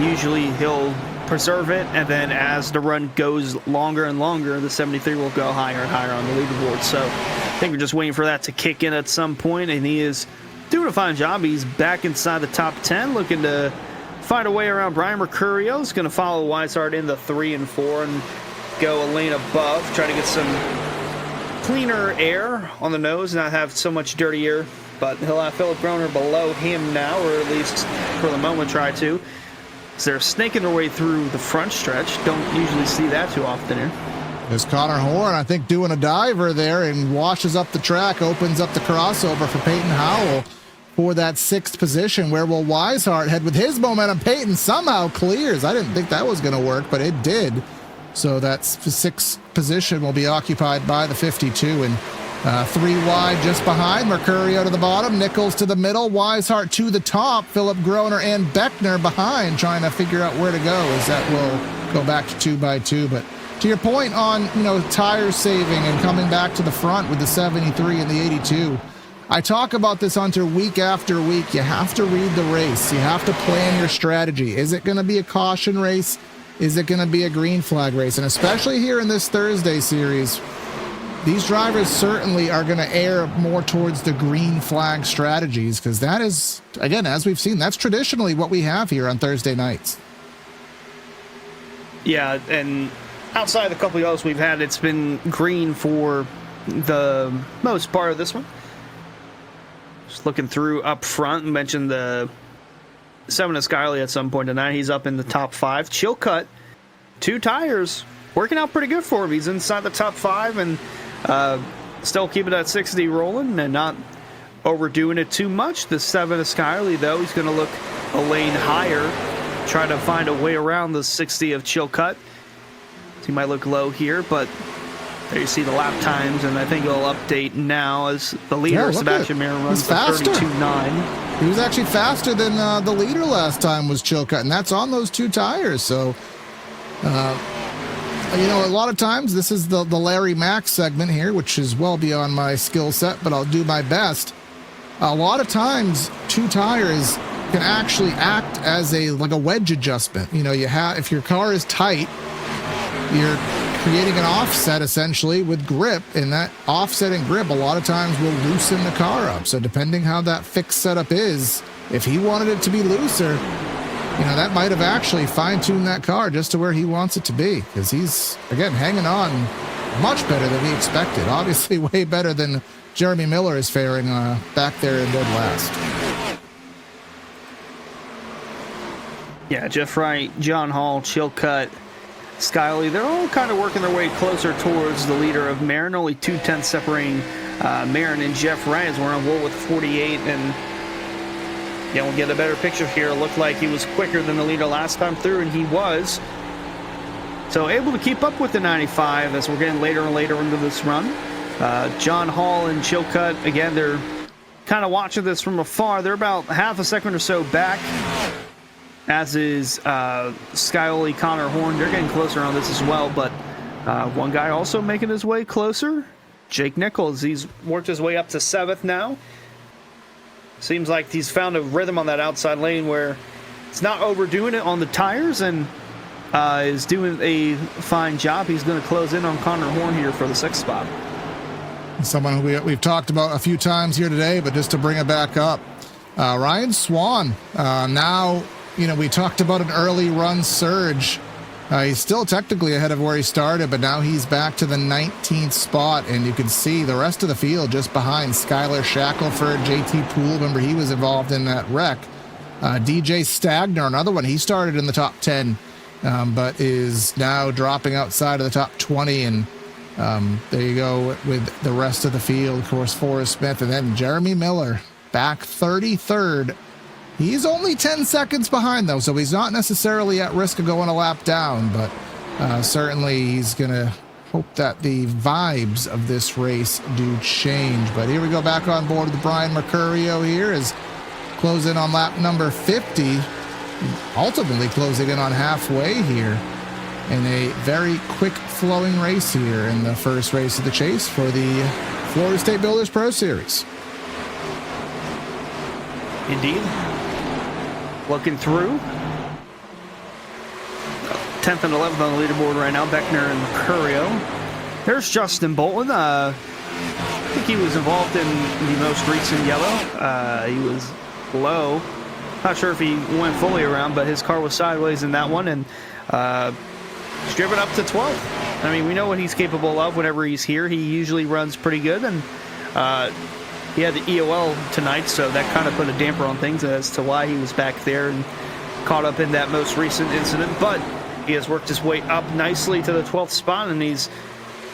usually he'll preserve it, and then as the run goes longer and longer, the 73 will go higher and higher on the leaderboard. So I think we're just waiting for that to kick in at some point, and he is doing a fine job. He's back inside the top 10, looking to find a way around Brian Mercurio. He's going to follow Weishart in the 3 and 4 and go a lane above, try to get some cleaner air on the nose, not have so much dirty air, but he'll have Philip Groner below him now, or at least for the moment try to. So they're snaking their way through the front stretch. Don't usually see that too often here. There's Connor Horn, I think, doing a diver there and washes up the track, opens up the crossover for Peyton Howell for that 6th position. Where will Weishart head with his momentum? Peyton somehow clears. I didn't think that was going to work, but it did. So that 6th position will be occupied by the 52, and 3 wide just behind. Mercurio to the bottom, Nichols to the middle, Weishart to the top, Philip Groner and Beckner behind, trying to figure out where to go, as that will go back to 2 by 2. But to your point on, tire saving and coming back to the front with the 73 and the 82, I talk about this, Hunter, week after week. You have to read the race. You have to plan your strategy. Is it going to be a caution race? Is it going to be a green flag race? And especially here in this Thursday series, these drivers certainly are going to err more towards the green flag strategies, because that is, again, as we've seen, that's traditionally what we have here on Thursday nights. Yeah, and outside of the couple of others we've had, it's been green for the most part of this one. Just looking through up front, mentioned the 7 of Skyley at some point tonight. He's up in the top 5. Chilcutt, 2 tires, working out pretty good for him. He's inside the top 5 and still keeping that 60 rolling and not overdoing it too much. The 7 of Skyley, though, he's going to look a lane higher, try to find a way around the 60 of Chilcutt. So he might look low here, but there you see the lap times, and I think it'll update now as the leader, Sebastian Mir, runs the 32.9. He was actually faster than the leader last time was Chilcutt, and that's on those 2 tires. So, a lot of times this is the Larry Mack segment here, which is well beyond my skill set, but I'll do my best. A lot of times 2 tires can actually act as a wedge adjustment. If your car is tight, you're creating an offset essentially with grip, and that offsetting grip a lot of times will loosen the car up. So depending how that fixed setup is, if he wanted it to be looser, that might have actually fine-tuned that car just to where he wants it to be, because he's, again, hanging on much better than we expected. Obviously way better than Jeremy Miller is faring back there in dead last. Yeah, Jeff Wright, John Hall, Chilcutt, Skyley, they're all kind of working their way closer towards the leader of Marin. Only 2/10 separating Marin and Jeff Wright, as we're on roll with 48. And yeah, we'll get a better picture here. It looked like he was quicker than the leader last time through, and he was. So able to keep up with the 95 as we're getting later and later into this run. John Hall and Chilcutt, again, they're kind of watching this from afar. They're about half a second or so back, as is Skyoli, Connor Horn. They're getting closer on this as well, but one guy also making his way closer, Jake Nichols. He's worked his way up to 7th now. Seems like he's found a rhythm on that outside lane where it's not overdoing it on the tires, and is doing a fine job. He's going to close in on Connor Horn here for the 6th spot. Someone who we've talked about a few times here today, but just to bring it back up, Ryan Swan. Now, we talked about an early run surge. He's still technically ahead of where he started, but now he's back to the 19th spot, and you can see the rest of the field just behind Skylar Shackelford, JT Poole. Remember, he was involved in that wreck. DJ Stagner, another one. He started in the top 10, but is now dropping outside of the top 20, and there you go with the rest of the field. Of course, Forrest Smith, and then Jeremy Miller back 33rd. He's only 10 seconds behind, though, so he's not necessarily at risk of going a lap down, but certainly he's going to hope that the vibes of this race do change. But here we go, back on board with Brian Mercurio here, is closing on lap number 50, ultimately closing in on halfway here in a very quick-flowing race here in the first race of the chase for the Florida State Builders Pro Series. Indeed. Looking through. 10th and 11th on the leaderboard right now, Beckner and Mercurio. There's Justin Bolton. I think he was involved in the most recent yellow. He was low. Not sure if he went fully around, but his car was sideways in that one, and he's driven up to 12th. I mean, we know what he's capable of whenever he's here. He usually runs pretty good, and he had the EOL tonight, so that kind of put a damper on things as to why he was back there and caught up in that most recent incident. But he has worked his way up nicely to the 12th spot, and he's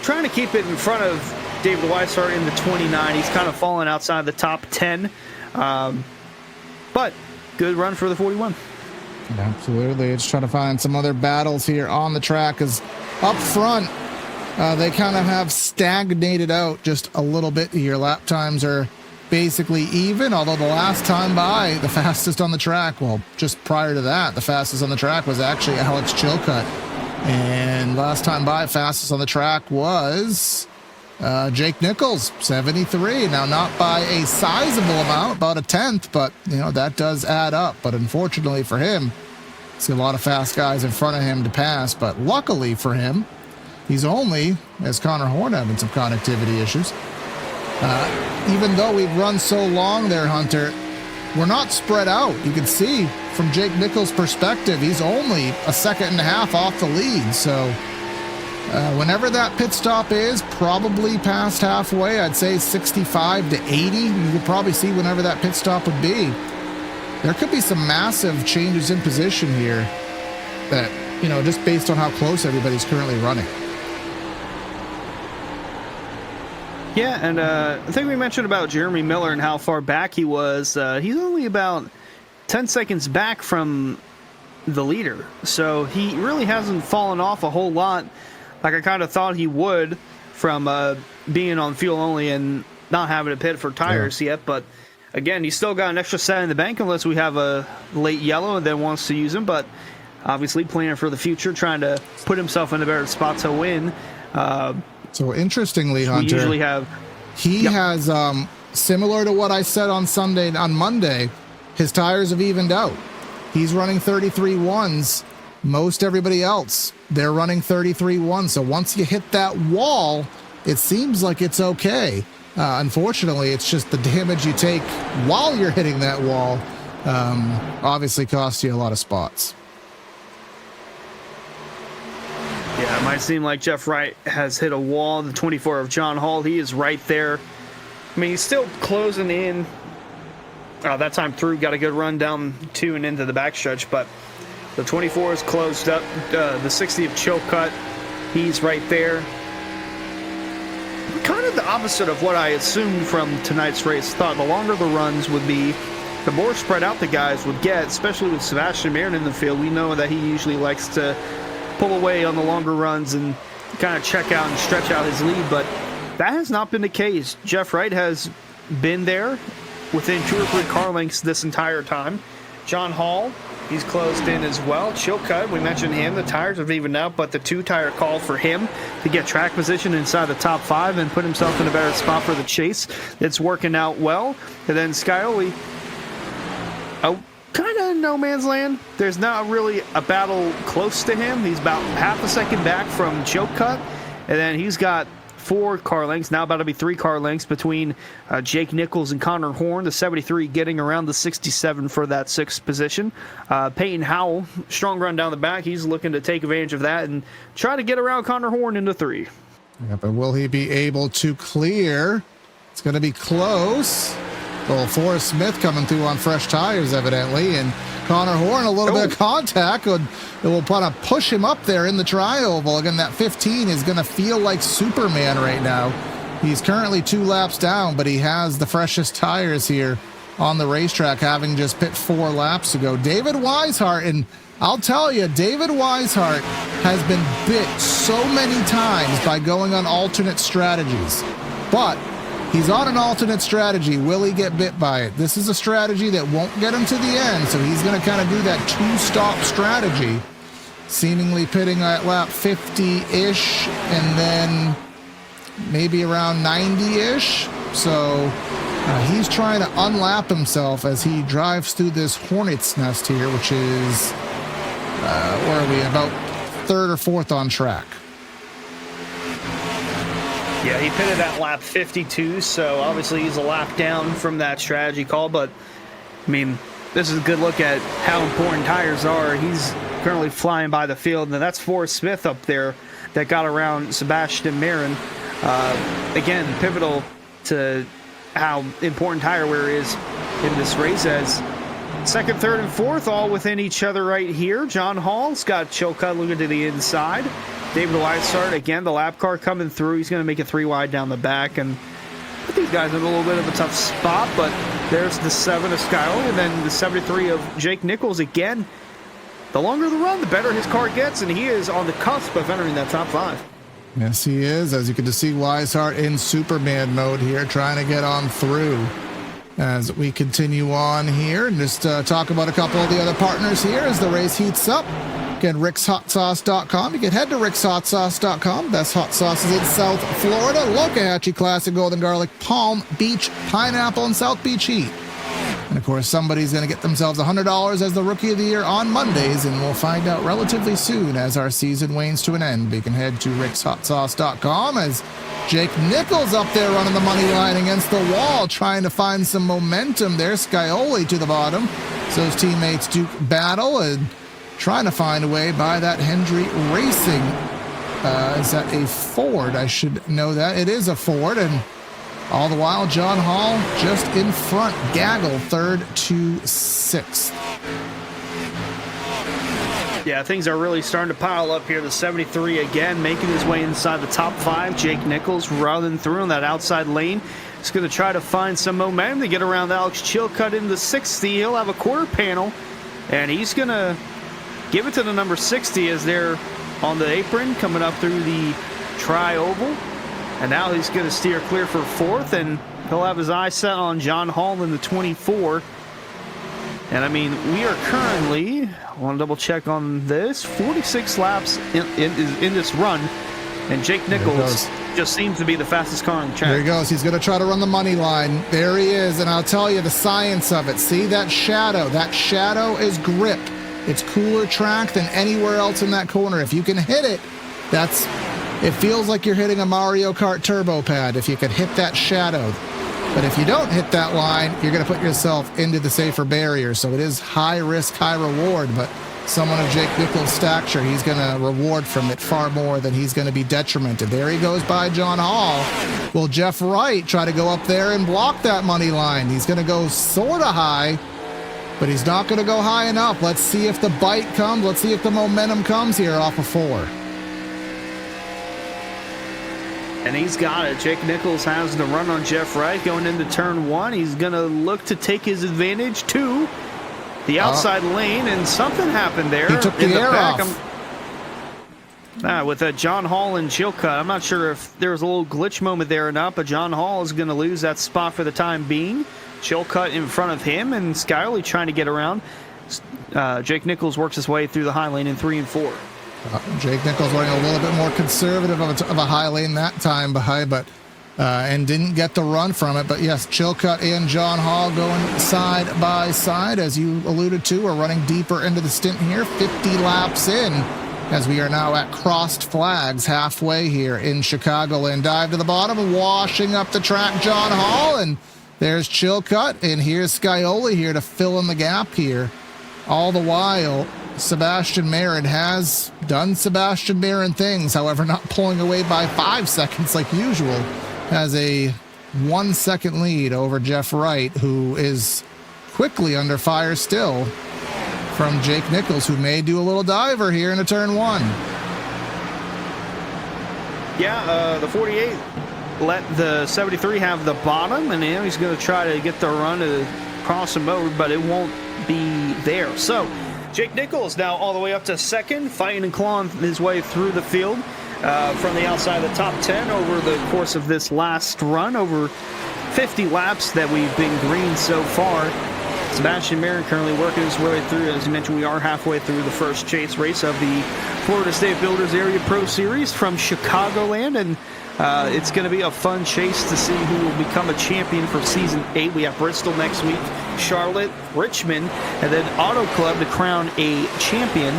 trying to keep it in front of David Weishart in the 29. He's kind of fallen outside the top 10, but good run for the 41. Absolutely. It's trying to find some other battles here on the track, as up front, they kind of have stagnated out just a little bit here. Lap times are basically even, although the last time by, the fastest on the track, well, just prior to that, the fastest on the track was actually Alex Chilcutt. And last time by, fastest on the track was Jake Nichols, 73. Now, not by a sizable amount, about a 10th, but, that does add up. But unfortunately for him, see a lot of fast guys in front of him to pass. But luckily for him, he's only, as Connor Horn, having some connectivity issues. Even though we've run so long there, Hunter, we're not spread out. You can see from Jake Nichols' perspective, he's only a second and a half off the lead. So whenever that pit stop is, probably past halfway, I'd say 65 to 80. You could probably see whenever that pit stop would be. There could be some massive changes in position here that, just based on how close everybody's currently running. Yeah, and I think we mentioned about Jeremy Miller and how far back he was. He's only about 10 seconds back from the leader, so he really hasn't fallen off a whole lot like I kind of thought he would from being on fuel only and not having to pit for tires yet. But again, he's still got an extra set in the bank unless we have a late yellow and then wants to use him. But obviously planning for the future, trying to put himself in a better spot to win. So interestingly, Hunter, we usually have, he has, similar to what I said on Monday, his tires have evened out. He's running 33 ones, most everybody else, they're running 33.1. So once you hit that wall, it seems like it's okay. Unfortunately, it's just the damage you take while you're hitting that wall obviously costs you a lot of spots. Yeah, it might seem like Jeff Wright has hit a wall. The 24 of John Hall, he is right there. I mean, he's still closing in. That time through, got a good run down 2 and into the backstretch, but the 24 is closed up. The 60 of Chilcutt, he's right there. Kind of the opposite of what I assumed from tonight's race. Thought the longer the runs would be, the more spread out the guys would get, especially with Sebastian Marin in the field. We know that he usually likes to pull away on the longer runs and kind of check out and stretch out his lead, but that has not been the case. Jeff Wright has been there within 2 or 3 car lengths this entire time. John Hall, he's closed in as well. Chilcutt, we mentioned him. The tires have evened out, but the 2-tire call for him to get track position inside the top 5 and put himself in a better spot for the chase. It's working out well. And then Scioli, kind of in no man's land. There's not really a battle close to him. He's about half a second back from Chilcutt, and then he's got 4 car lengths, now about to be 3 car lengths between Jake Nichols and Connor Horn. The 73 getting around the 67 for that 6th position. Peyton Howell, strong run down the back. He's looking to take advantage of that and try to get around Connor Horn into 3. Yeah, but will he be able to clear? It's going to be close. Well, Forrest Smith coming through on fresh tires, evidently, and Connor Horn, a little bit of contact. It will kind of push him up there in the tri-oval. Again, that 15 is going to feel like Superman right now. He's currently 2 laps down, but he has the freshest tires here on the racetrack, having just pit 4 laps ago. David Weishart, and I'll tell you, David Weishart has been bit so many times by going on alternate strategies, but he's on an alternate strategy. Will he get bit by it? This is a strategy that won't get him to the end, so he's going to kind of do that 2-stop strategy, seemingly pitting at lap 50-ish and then maybe around 90-ish. So he's trying to unlap himself as he drives through this hornet's nest here, which is, where are we, about 3rd or 4th on track. Yeah, he pitted at lap 52, so obviously he's a lap down from that strategy call, but, I mean, this is a good look at how important tires are. He's currently flying by the field, and that's Forrest Smith up there that got around Sebastian Marin. Again, pivotal to how important tire wear is in this race, as 2nd, 3rd, and 4th all within each other right here. John Hall's got Chilcutt looking to the inside. David Weishart, again, the lap car coming through. He's going to make it 3 wide down the back and put these guys in a little bit of a tough spot, but there's the 7 of Scioli and then the 73 of Jake Nichols. Again, the longer the run, the better his car gets, and he is on the cusp of entering that top 5. Yes, he is. As you can see, Weishart in Superman mode here, trying to get on through. As we continue on here and just talk about a couple of the other partners here as the race heats up. Again, rickshotsauce.com. You can head to rickshotsauce.com. Best hot sauces in South Florida. Lokahatchee Classic Golden Garlic, Palm Beach Pineapple, and South Beach Heat. And, of course, somebody's going to get themselves $100 as the Rookie of the Year on Mondays, and we'll find out relatively soon as our season wanes to an end. You can head to rickshotsauce.com as Jake Nichols up there running the money line against the wall, trying to find some momentum there. Scioli to the bottom. So his teammates Duke battle and trying to find a way by that Hendry Racing. Is that a Ford? I should know that. It is a Ford, and all the while, John Hall just in front. Gaggle 3rd to 6th. Yeah, things are really starting to pile up here. The 73 again making his way inside the top 5. Jake Nichols running through in that outside lane. He's going to try to find some momentum to get around Alex Chilcutt in the 60. He'll have a quarter panel, and he's going to give it to the number 60 as they're on the apron coming up through the tri-oval. And now he's going to steer clear for 4th, and he'll have his eye set on John Hall in the 24. And, I mean, we are currently, I want to double check on this, 46 laps in this run. And Jake Nichols just seems to be the fastest car on the track. There he goes. He's going to try to run the money line. There he is. And I'll tell you the science of it. See that shadow? That shadow is grip. It's cooler track than anywhere else in that corner. If you can hit it, it feels like you're hitting a Mario Kart turbo pad if you can hit that shadow. But if you don't hit that line, you're going to put yourself into the safer barrier. So it is high risk, high reward, but someone of Jake Nichols' stature, he's going to reward from it far more than he's going to be detrimented. There he goes by John Hall. Will Jeff Wright try to go up there and block that money line? He's going to go sort of high, but he's not going to go high enough. Let's see if the bite comes. Let's see if the momentum comes here off of 4. And he's got it. Jake Nichols has the run on Jeff Wright going into turn 1. He's going to look to take his advantage to the outside lane, and something happened there. He took the air off. With John Hall and Chilcutt, I'm not sure if there was a little glitch moment there or not, but John Hall is going to lose that spot for the time being. Chilcutt in front of him, and Skyly trying to get around. Jake Nichols works his way through the high lane in 3 and 4. Jake Nichols running a little bit more conservative of a high lane that time behind, but and didn't get the run from it. But yes, Chilcutt and John Hall going side by side, as you alluded to. We're running deeper into the stint here, 50 laps in, as we are now at crossed flags halfway here in Chicagoland. Dive to the bottom, washing up the track, John Hall, and there's Chilcutt, and here's Scioli here to fill in the gap here. All the while, Sebastian Marin has done Sebastian Marin things, however, not pulling away by 5 seconds like usual. Has a 1 second lead over Jeff Wright, who is quickly under fire still from Jake Nichols, who may do a little diver here into turn 1. Yeah, the 48 let the 73 have the bottom, and now he's going to try to get the run to cross him over, but it won't be there. So Jake Nichols now all the way up to second, fighting and clawing his way through the field from the outside of the top 10 over the course of this last run, over 50 laps that we've been green so far. Sebastian Marin currently working his way through. As you mentioned, we are halfway through the first chase race of the Florida State Builders Area Pro Series from Chicagoland, and it's going to be a fun chase to see who will become a champion for Season 8. We have Bristol next week, Charlotte, Richmond, and then Auto Club to crown a champion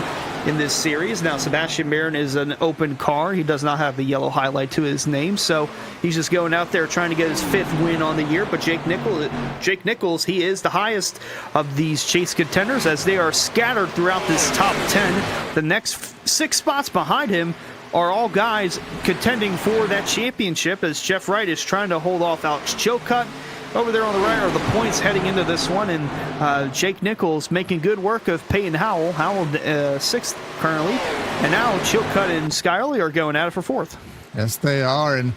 in this series. Now, Sebastian Marin is an open car. He does not have the yellow highlight to his name, so he's just going out there trying to get his 5th win on the year. But Jake Nichols, he is the highest of these chase contenders, as they are scattered throughout this top 10. The next 6 spots behind him are all guys contending for that championship, as Jeff Wright is trying to hold off Alex Chilcutt. Over there on the right are the points heading into this one, and Jake Nichols making good work of Peyton Howell. Howell 6th currently, and now Chilcutt and Skyly are going at it for 4th. Yes, they are, and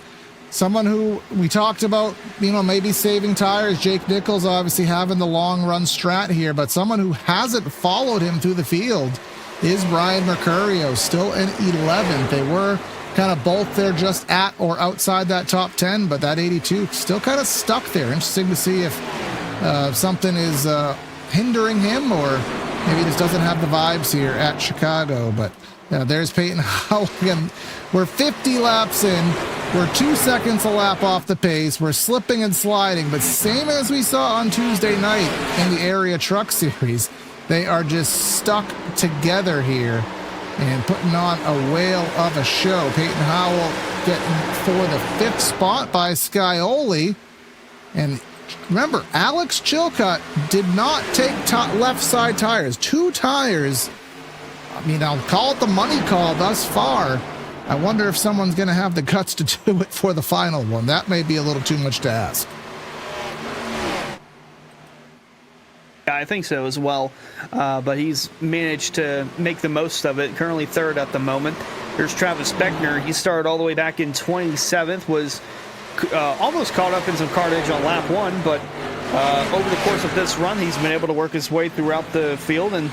someone who we talked about, maybe saving tires, Jake Nichols obviously having the long run strat here, but someone who hasn't followed him through the field is Brian Mercurio, still in 11th. They were kind of both there just at or outside that top 10, but that 82 still kind of stuck there. Interesting to see if something is hindering him, or maybe he just doesn't have the vibes here at Chicago. But there's Peyton Howell again. We're 50 laps in. We're 2 seconds a lap off the pace. We're slipping and sliding, but same as we saw on Tuesday night in the Area Truck Series, they are just stuck together here and putting on a whale of a show. Peyton Howell getting for the 5th spot by Scioli. And remember, Alex Chilcutt did not take left side tires. 2 tires. I'll call it the money call thus far. I wonder if someone's going to have the guts to do it for the final one. That may be a little too much to ask. I think so as well, but he's managed to make the most of it. Currently 3rd at the moment. There's Travis Beckner. He started all the way back in 27th, was almost caught up in some carnage on lap 1, but over the course of this run, he's been able to work his way throughout the field and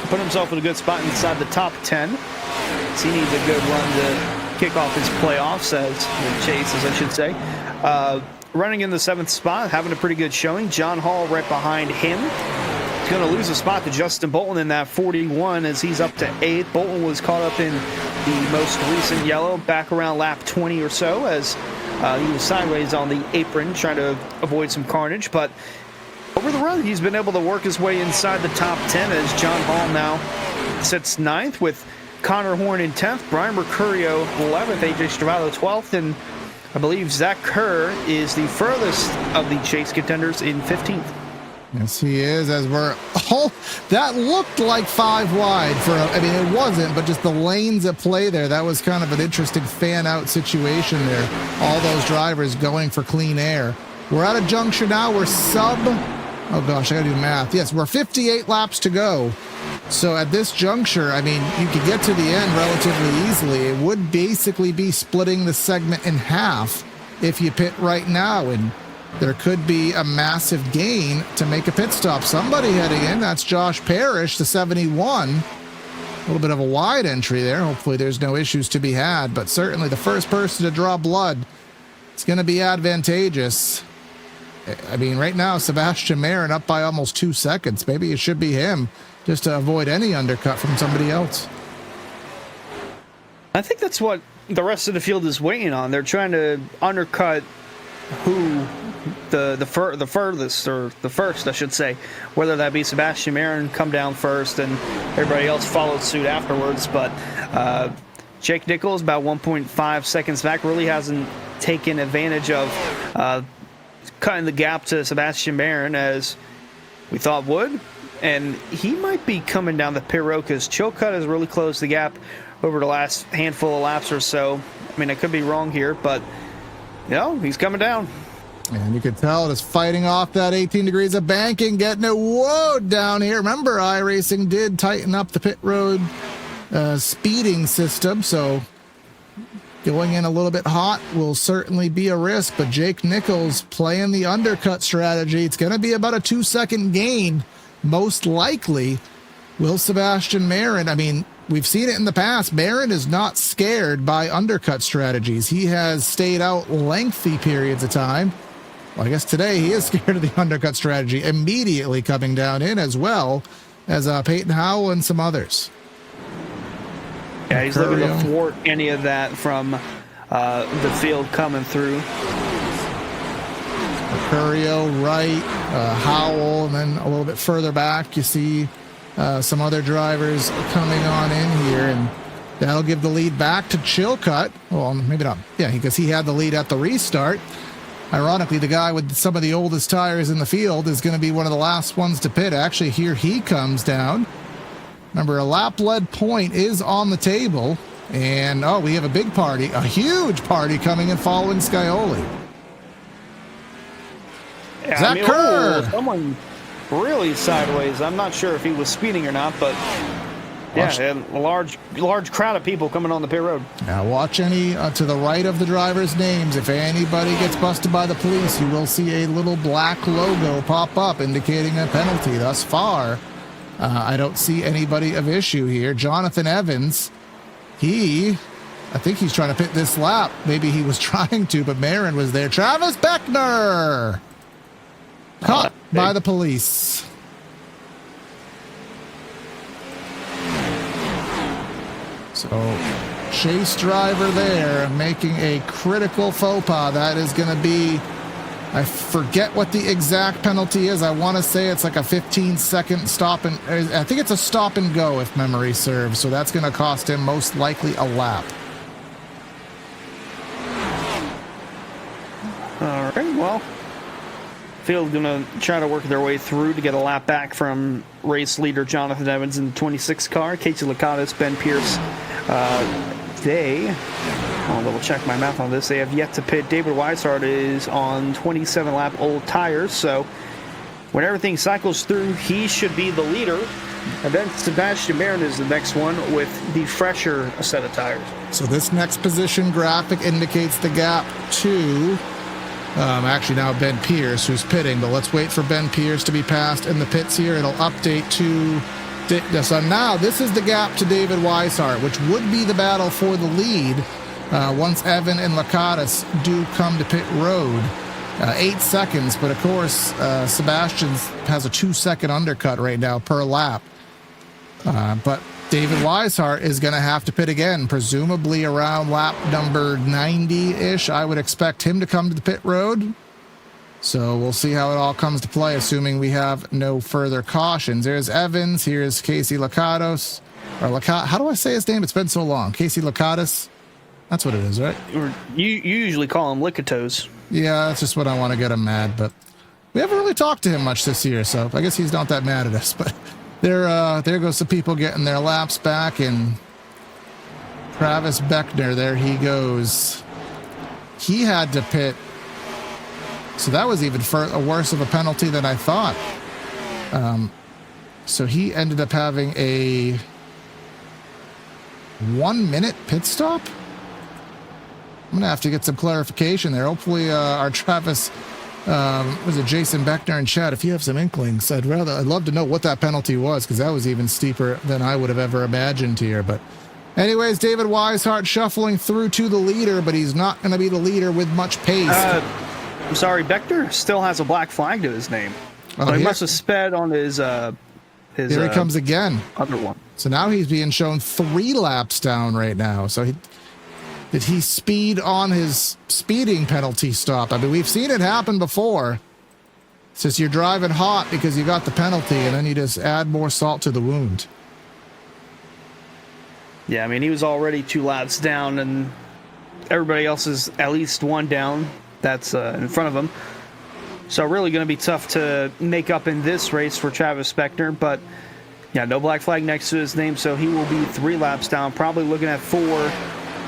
put himself in a good spot inside the top 10. So he needs a good run to kick off his playoffs, chases, I should say. Running in the 7th spot, having a pretty good showing. John Hall right behind him. He's going to lose a spot to Justin Bolton in that 41 as he's up to 8th. Bolton was caught up in the most recent yellow back around lap 20 or so, as he was sideways on the apron trying to avoid some carnage. But Over the run, he's been able to work his way inside the top 10 as John Hall now sits 9th with Connor Horn in 10th, Brian Mercurio 11th, AJ Stravado 12th, and I believe Zach Kerr is the furthest of the chase contenders in 15th. Yes, he is, as we're... Oh, that looked like 5 wide for... I mean, it wasn't, but just the lanes at play there, that was kind of an interesting fan-out situation there. All those drivers going for clean air. We're at a juncture now. We're sub... Oh, gosh, I gotta do math. Yes, we're 58 laps to go. So at this juncture, I mean, you could get to the end relatively easily. It would basically be splitting the segment in half if you pit right now, and there could be a massive gain to make a pit stop. Somebody heading in, that's Josh Parrish, the 71. A little bit of a wide entry there. Hopefully there's no issues to be had, but certainly the first person to draw blood is going to be advantageous. I mean, right now, Sebastian Marin up by almost 2 seconds. Maybe it should be him just to avoid any undercut from somebody else. I think that's what the rest of the field is waiting on. They're trying to undercut who the furthest, or the first, I should say, whether that be Sebastian Marin come down first and everybody else followed suit afterwards. But Jake Nichols about 1.5 seconds back, really hasn't taken advantage of cutting the gap to Sebastian Marin as we thought would, and he might be coming down the pit road because Chilcutt has really closed the gap over the last handful of laps or so. I mean, I could be wrong here, but you know, he's coming down. And you could tell it is fighting off that 18 degrees of banking, getting it down here. Remember, iRacing did tighten up the pit road speeding system, so going in a little bit hot will certainly be a risk, but Jake Nichols playing the undercut strategy. It's going to be about a 2-second gain, most likely. Will Sebastian Marin, I mean, we've seen it in the past. Marin is not scared by undercut strategies. He has stayed out lengthy periods of time. Well, I guess today he is scared of the undercut strategy, immediately coming down in, as well as Peyton Howell and some others. Yeah, he's looking to thwart any of that from the field coming through. Mercurio right, Howell, and then a little bit further back you see some other drivers coming on in here, and that'll give the lead back to Chilcutt. Well, maybe not. Yeah, because he had the lead at the restart. Ironically, the guy with some of the oldest tires in the field is going to be one of the last ones to pit. Actually, here he comes down. Remember, a lap-led point is on the table, and we have a big party, a huge party coming and following Scioli. Yeah, Zach Kerr. Someone really sideways. I'm not sure if he was speeding or not, but yeah, a large crowd of people coming on the pit road. Now watch any to the right of the drivers' names. If anybody gets busted by the police, you will see a little black logo pop up indicating a penalty. Thus far, I don't see anybody of issue here. Jonathan Evans, I think he's trying to pit this lap. Maybe he was trying to, but Marin was there. Travis Beckner caught by the police. So, chase driver there making a critical faux pas. That is going to be, I forget what the exact penalty is. I want to say it's like a 15-second stop, and I think it's a stop and go if memory serves. So that's going to cost him most likely a lap. All right, well, field's going to try to work their way through to get a lap back from race leader Jonathan Evans in the 26 car. Casey Lakatos, Ben Pierce. I'll double check my math on this. They have yet to pit. David Weishart is on 27-lap old tires, so when everything cycles through, he should be the leader. And then Sebastian Marin is the next one with the fresher set of tires. So this next position graphic indicates the gap to, actually now Ben Pierce, who's pitting, but let's wait for Ben Pierce to be passed in the pits here. It'll update to... So now this is the gap to David Weishart, which would be the battle for the lead once Evan and Lakatos do come to pit road. 8 seconds, but of course Sebastian has a 2-second undercut right now per lap. But David Weishart is going to have to pit again, presumably around lap number 90-ish. I would expect him to come to the pit road. So we'll see how it all comes to play, assuming we have no further cautions. There's Evans. Here's Casey Lacados. How do I say his name? It's been so long. Casey Lacados. That's what it is, right? Or you usually call him Lickatos. Yeah, that's just what I want to get him mad, but we haven't really talked to him much this year, so I guess he's not that mad at us. But there goes some people getting their laps back, and Travis Beckner, there he goes. He had to pit, so that was even worse of a penalty than I thought. So he ended up having a 1-minute pit stop. I'm gonna have to get some clarification there. Hopefully, our Travis, was it Jason Beckner in chat? If you have some inklings, I'd love to know what that penalty was, because that was even steeper than I would have ever imagined here. But, anyways, David Weishart shuffling through to the leader, but he's not going to be the leader with much pace. I'm sorry, Beckner still has a black flag to his name. So he must have sped on his. Here he comes again. Other one. So now he's being shown 3 laps down right now. So did he speed on his speeding penalty stop? I mean, we've seen it happen before. It's just you're driving hot because you got the penalty, and then you just add more salt to the wound. Yeah, I mean, he was already 2 laps down, and everybody else is at least 1 down. That's in front of him. So really going to be tough to make up in this race for Travis Beckner, but yeah, no black flag next to his name, so he will be 3 laps down, probably looking at 4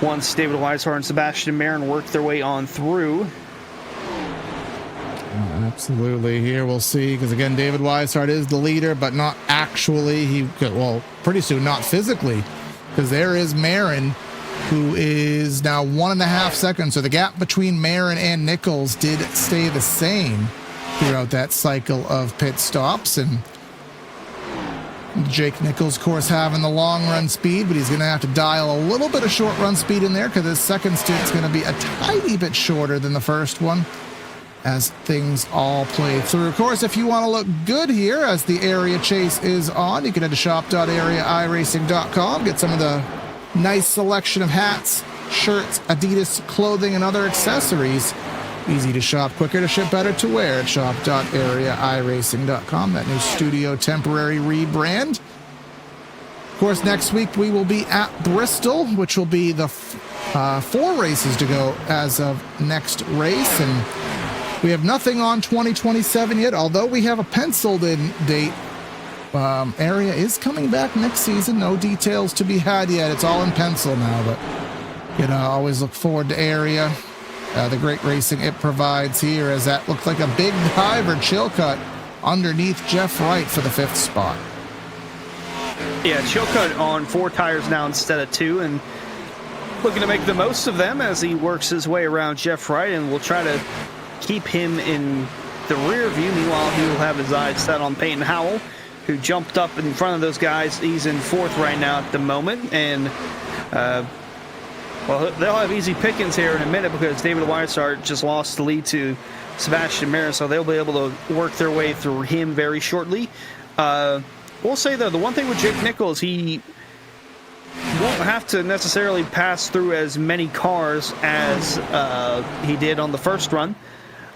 once David Weishart and Sebastian Marin work their way on through. Absolutely. Here we'll see, because again, David Weishart is the leader, but not actually. Pretty soon, not physically, because there is Marin, who is now 1.5 seconds. So the gap between Marin and Nichols did stay the same throughout that cycle of pit stops. And Jake Nichols, of course, having the long run speed, but he's going to have to dial a little bit of short run speed in there, because his second stint's going to be a tiny bit shorter than the first one as things all play through. Of course, if you want to look good here as the area chase is on, you can head to shop.areairacing.com, get some of the nice selection of hats, shirts, Adidas clothing, and other accessories. Easy to shop, quicker to ship, better to wear at shop.areairacing.com. That new studio temporary rebrand. Of course, next week we will be at Bristol, which will be the 4 races to go as of next race. And we have nothing on 2027 yet, although we have a penciled in date. Area is coming back next season. No details to be had yet. It's all in pencil now, but I always look forward to area. The great racing it provides here, as that looked like a big dive or chill cut underneath Jeff Wright for the 5th spot. Yeah, chill cut on 4 tires now instead of 2, and looking to make the most of them as he works his way around Jeff Wright, and we'll try to keep him in the rear view. Meanwhile, he will have his eyes set on Peyton Howell, who jumped up in front of those guys. He's in 4th right now at the moment, and they'll have easy pickings here in a minute, because David Weishart just lost the lead to Sebastian Marin, so they'll be able to work their way through him very shortly. We'll say, though, the one thing with Jake Nichols, he won't have to necessarily pass through as many cars as he did on the first run.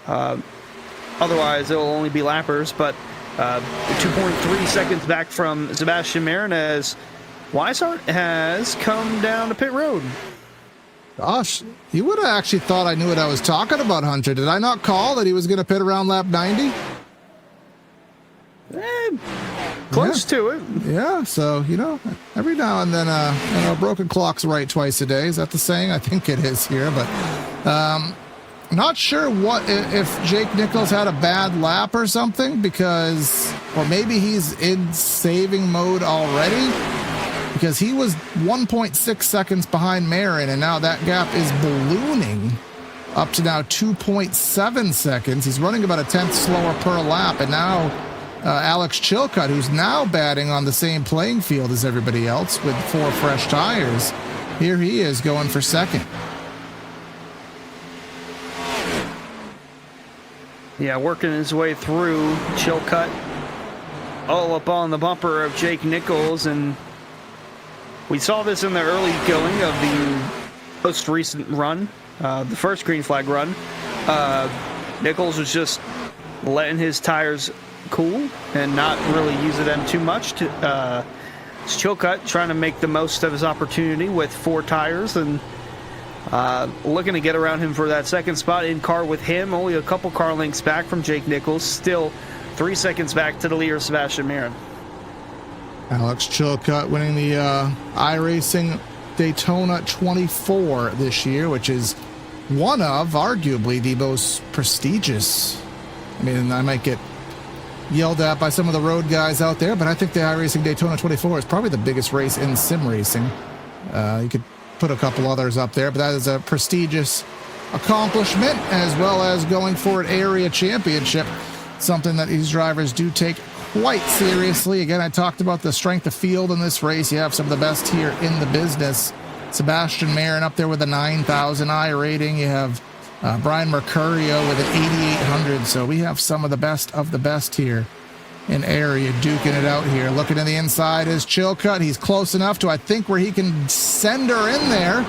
Otherwise, it'll only be lappers, but 2.3 seconds back from Sebastian Marin, as Weishart has come down to pit road. Gosh, you would have actually thought I knew what I was talking about, Hunter. Did I not call that he was going to pit around lap 90? Close to it. Yeah, so, every now and then, a broken clock's right twice a day. Is that the saying? I think it is here, but not sure if Jake Nichols had a bad lap or something, or maybe he's in saving mode already, because he was 1.6 seconds behind Marin, and now that gap is ballooning up to now 2.7 seconds. He's running about a tenth slower per lap, and now Alex Chilcutt, who's now batting on the same playing field as everybody else with 4 fresh tires, here he is going for 2nd. Yeah, working his way through Chilcutt, all up on the bumper of Jake Nichols, and we saw this in the early going of the most recent run, the first green flag run. Nichols was just letting his tires cool and not really using them too much. Chilcutt trying to make the most of his opportunity with 4 tires and looking to get around him for that second spot in car with him. Only a couple car lengths back from Jake Nichols. Still 3 seconds back to the leader, Sebastian Marin. Alex Chilcutt winning the iRacing Daytona 24 this year, which is one of, arguably, the most prestigious. I mean, I might get yelled at by some of the road guys out there, but I think the iRacing Daytona 24 is probably the biggest race in sim racing. You could put a couple others up there, but that is a prestigious accomplishment, as well as going for an area championship, something that these drivers do take quite seriously. Again, I talked about the strength of field in this race. You have some of the best here in the business. Sebastian Marin up there with a 9,000 I rating. You have Brian Mercurio with an 8,800. So we have some of the best here in area duking it out here. Looking to the inside is Chilcutt. He's close enough to, I think, where he can send her in there.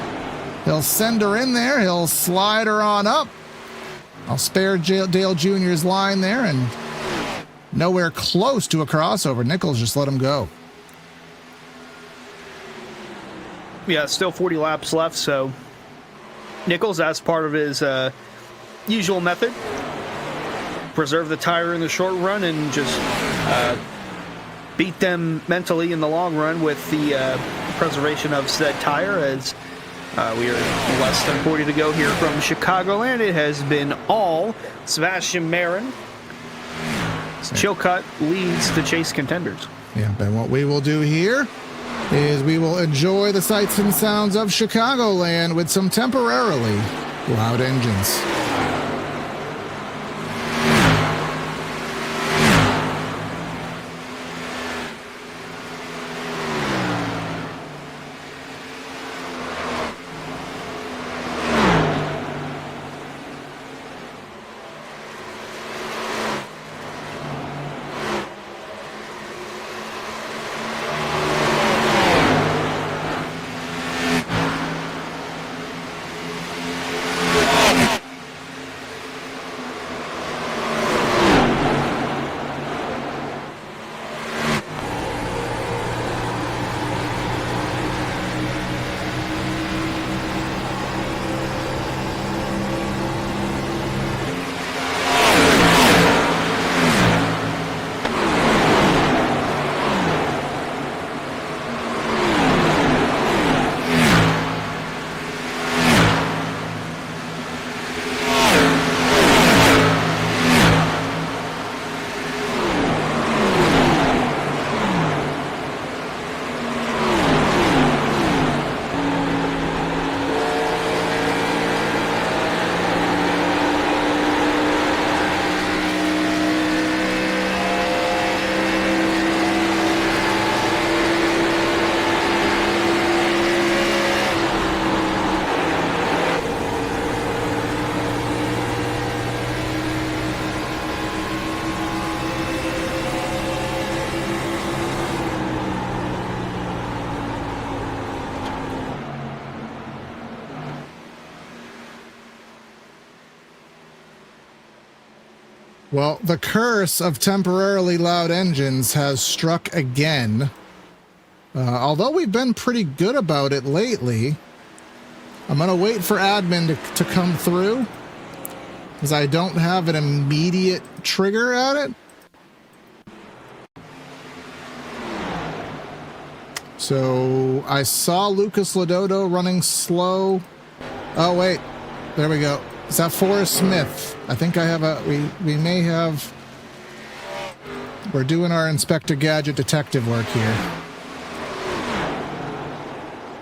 He'll send her in there. He'll slide her on up. I'll spare Dale Jr.'s line there, and nowhere close to a crossover. Nichols just let him go. Yeah, still 40 laps left, so Nichols, as part of his usual method, preserve the tire in the short run and just beat them mentally in the long run with the preservation of said tire, as we are less than 40 to go here from Chicagoland. It has been all Sebastian Marin. Chilcutt leads the chase contenders. Yeah, and what we will do here is we will enjoy the sights and sounds of Chicagoland with some temporarily loud engines. Well, the curse of temporarily loud engines has struck again. Although we've been pretty good about it lately, I'm going to wait for admin to come through, because I don't have an immediate trigger at it. So I saw Lucas Lodoto running slow. Oh, wait. There we go. Is that Forrest Smith? I think I have a... We may have... We're doing our Inspector Gadget detective work here.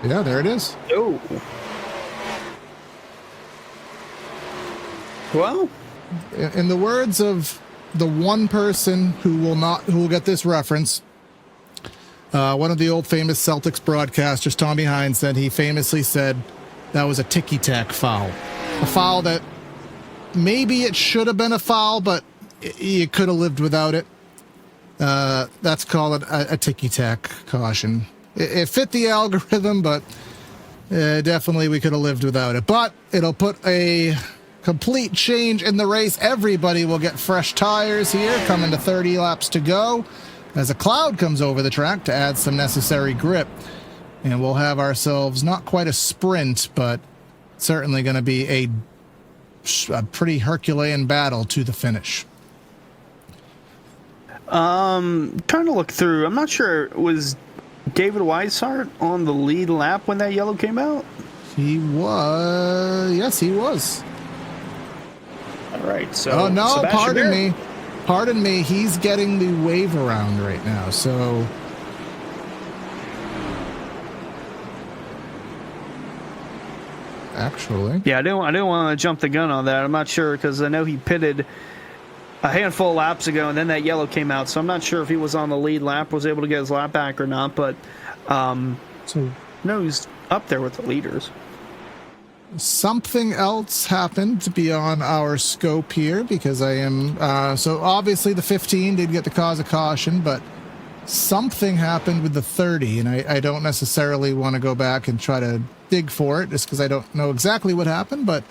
Yeah, there it is. Oh. Well, in the words of the one person who will get this reference, one of the old famous Celtics broadcasters, Tommy Hines, said he famously said that was a ticky-tack foul. A foul that maybe it should have been a foul, but you could have lived without it. That's called a ticky-tack caution. It fit the algorithm, but definitely we could have lived without it. But it'll put a complete change in the race. Everybody will get fresh tires here, coming to 30 laps to go, as a cloud comes over the track to add some necessary grip. And we'll have ourselves not quite a sprint, but certainly going to be a pretty Herculean battle to the finish. Trying to look through. I'm not sure. Was David Weishart on the lead lap when that yellow came out? He was. Yes, he was. All right. So. Oh no! Sebastian Pardon Bear. me. Pardon me. He's getting the wave around right now. So. Actually. Yeah, I didn't want to jump the gun on that. I'm not sure because I know he pitted a handful of laps ago, and then that yellow came out. So I'm not sure if he was on the lead lap, was able to get his lap back or not. But no, he's up there with the leaders. Something else happened beyond our scope here, because I am so obviously the 15 did get the cause of caution, but something happened with the 30, and I don't necessarily want to go back and try to dig for it just because I don't know exactly what happened, but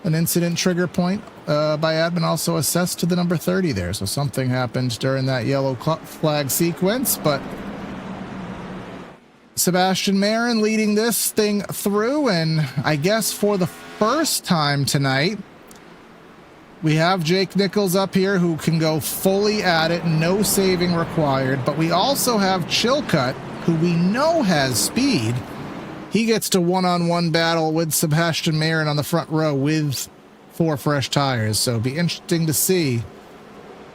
an incident trigger point by admin also assessed to the number 30 there. So something happened during that yellow flag sequence, but Sebastian Marin leading this thing through, and I guess for the first time tonight, we have Jake Nichols up here who can go fully at it, no saving required, but we also have Chilcutt, who we know has speed. He gets to one-on-one battle with Sebastian Marin on the front row with 4 fresh tires, so it'll be interesting to see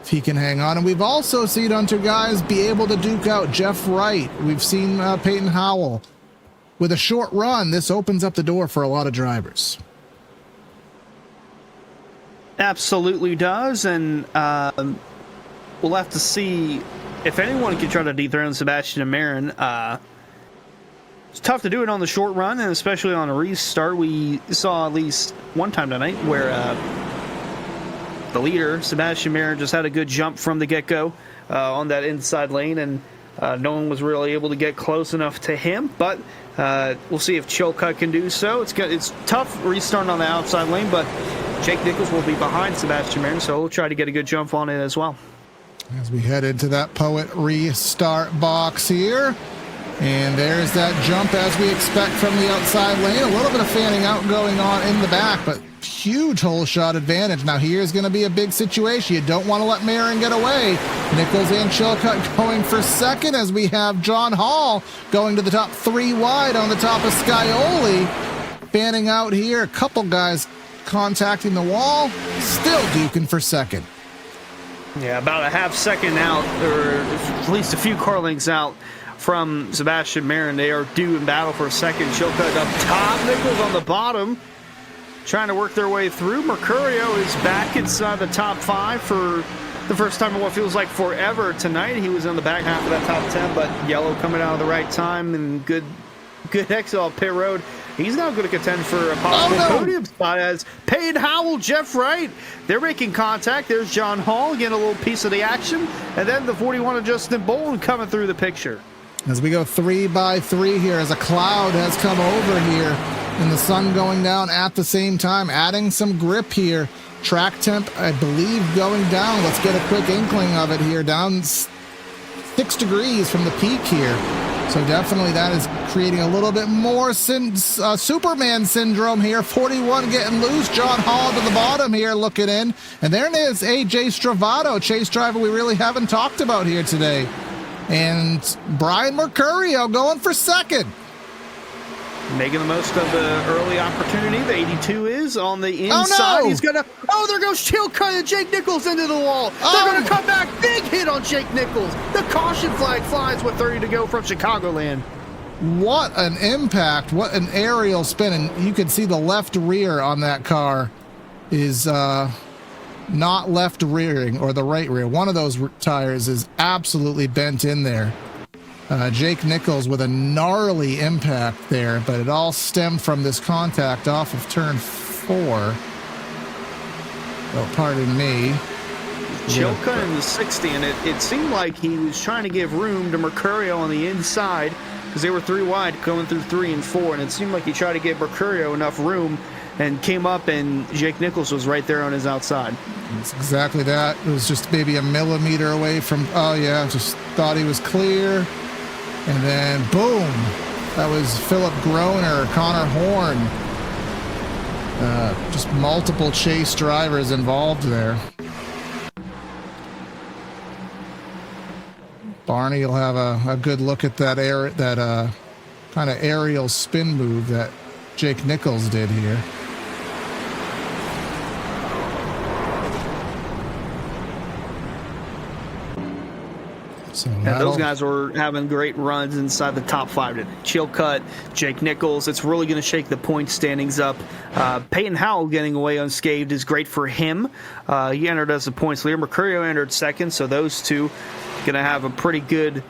if he can hang on. And we've also seen Hunter guys be able to duke out Jeff Wright. We've seen Peyton Howell. With a short run, this opens up the door for a lot of drivers. Absolutely does, and we'll have to see if anyone can try to dethrone Sebastian Marin. It's tough to do it on the short run, and especially on a restart. We saw at least one time tonight where the leader, Sebastian Marin, just had a good jump from the get-go on that inside lane, and no one was really able to get close enough to him. But we'll see if Chilcutt can do so. It's tough restarting on the outside lane, but Jake Nichols will be behind Sebastian Marin, so he'll try to get a good jump on it as well. As we head into that Poet restart box here. And there's that jump as we expect from the outside lane. A little bit of fanning out going on in the back, but huge hole shot advantage. Now here's going to be a big situation. You don't want to let Marin get away. Nichols and Chilcutt going for second as we have John Hall going to the top 3 wide on the top of Scioli. Fanning out here. A couple guys contacting the wall. Still duking for second. Yeah, about a half second out, or at least a few car lengths out from Sebastian Marin. They are due in battle for a second. Chilcutt up top, Nichols on the bottom, trying to work their way through. Mercurio is back inside the top 5 for the first time in what feels like forever tonight. He was in the back half of that top 10, but yellow coming out of the right time and good exit off pit road. He's now going to contend for a possible podium spot as Payne Howell, Jeff Wright, they're making contact. There's John Hall getting a little piece of the action, and then the 41 of Justin Bolden coming through the picture. As we go 3 by 3 here, as a cloud has come over here and the sun going down at the same time, adding some grip here. Track temp, I believe, going down. Let's get a quick inkling of it here. Down 6 degrees from the peak here. So definitely that is creating a little bit more Superman syndrome here. 41 getting loose. John Hall to the bottom here looking in. And there it is, AJ Stravato, chase driver we really haven't talked about here today. And Brian Mercurio going for second. Making the most of the early opportunity. The 82 is on the inside. Oh, no. He's going to... Oh, there goes Chilcutt and Jake Nichols into the wall. They're going to come back. Big hit on Jake Nichols. The caution flag flies with 30 to go from Chicagoland. What an impact. What an aerial spin. And you can see the left rear on that car is not left rearing, or the right rear. One of those tires is absolutely bent in there. Jake Nichols with a gnarly impact there, but it all stemmed from this contact off of turn 4. Oh, pardon me. Chilcutt in the 60, and it seemed like he was trying to give room to Mercurio on the inside because they were 3 wide going through 3 and 4, and it seemed like he tried to give Mercurio enough room and came up, and Jake Nichols was right there on his outside. It's exactly that. It was just maybe a millimeter away from, oh yeah, just thought he was clear. And then boom, that was Philip Groner, Connor Horn. Just multiple chase drivers involved there. Barney will have a good look at that kind of aerial spin move that Jake Nichols did here. So and those guys were having great runs inside the top 5 today. Chilcutt, Jake Nichols. It's really going to shake the point standings up. Peyton Howell getting away unscathed is great for him. He entered as a points leader. Mercurio entered second, so those two going to have a pretty good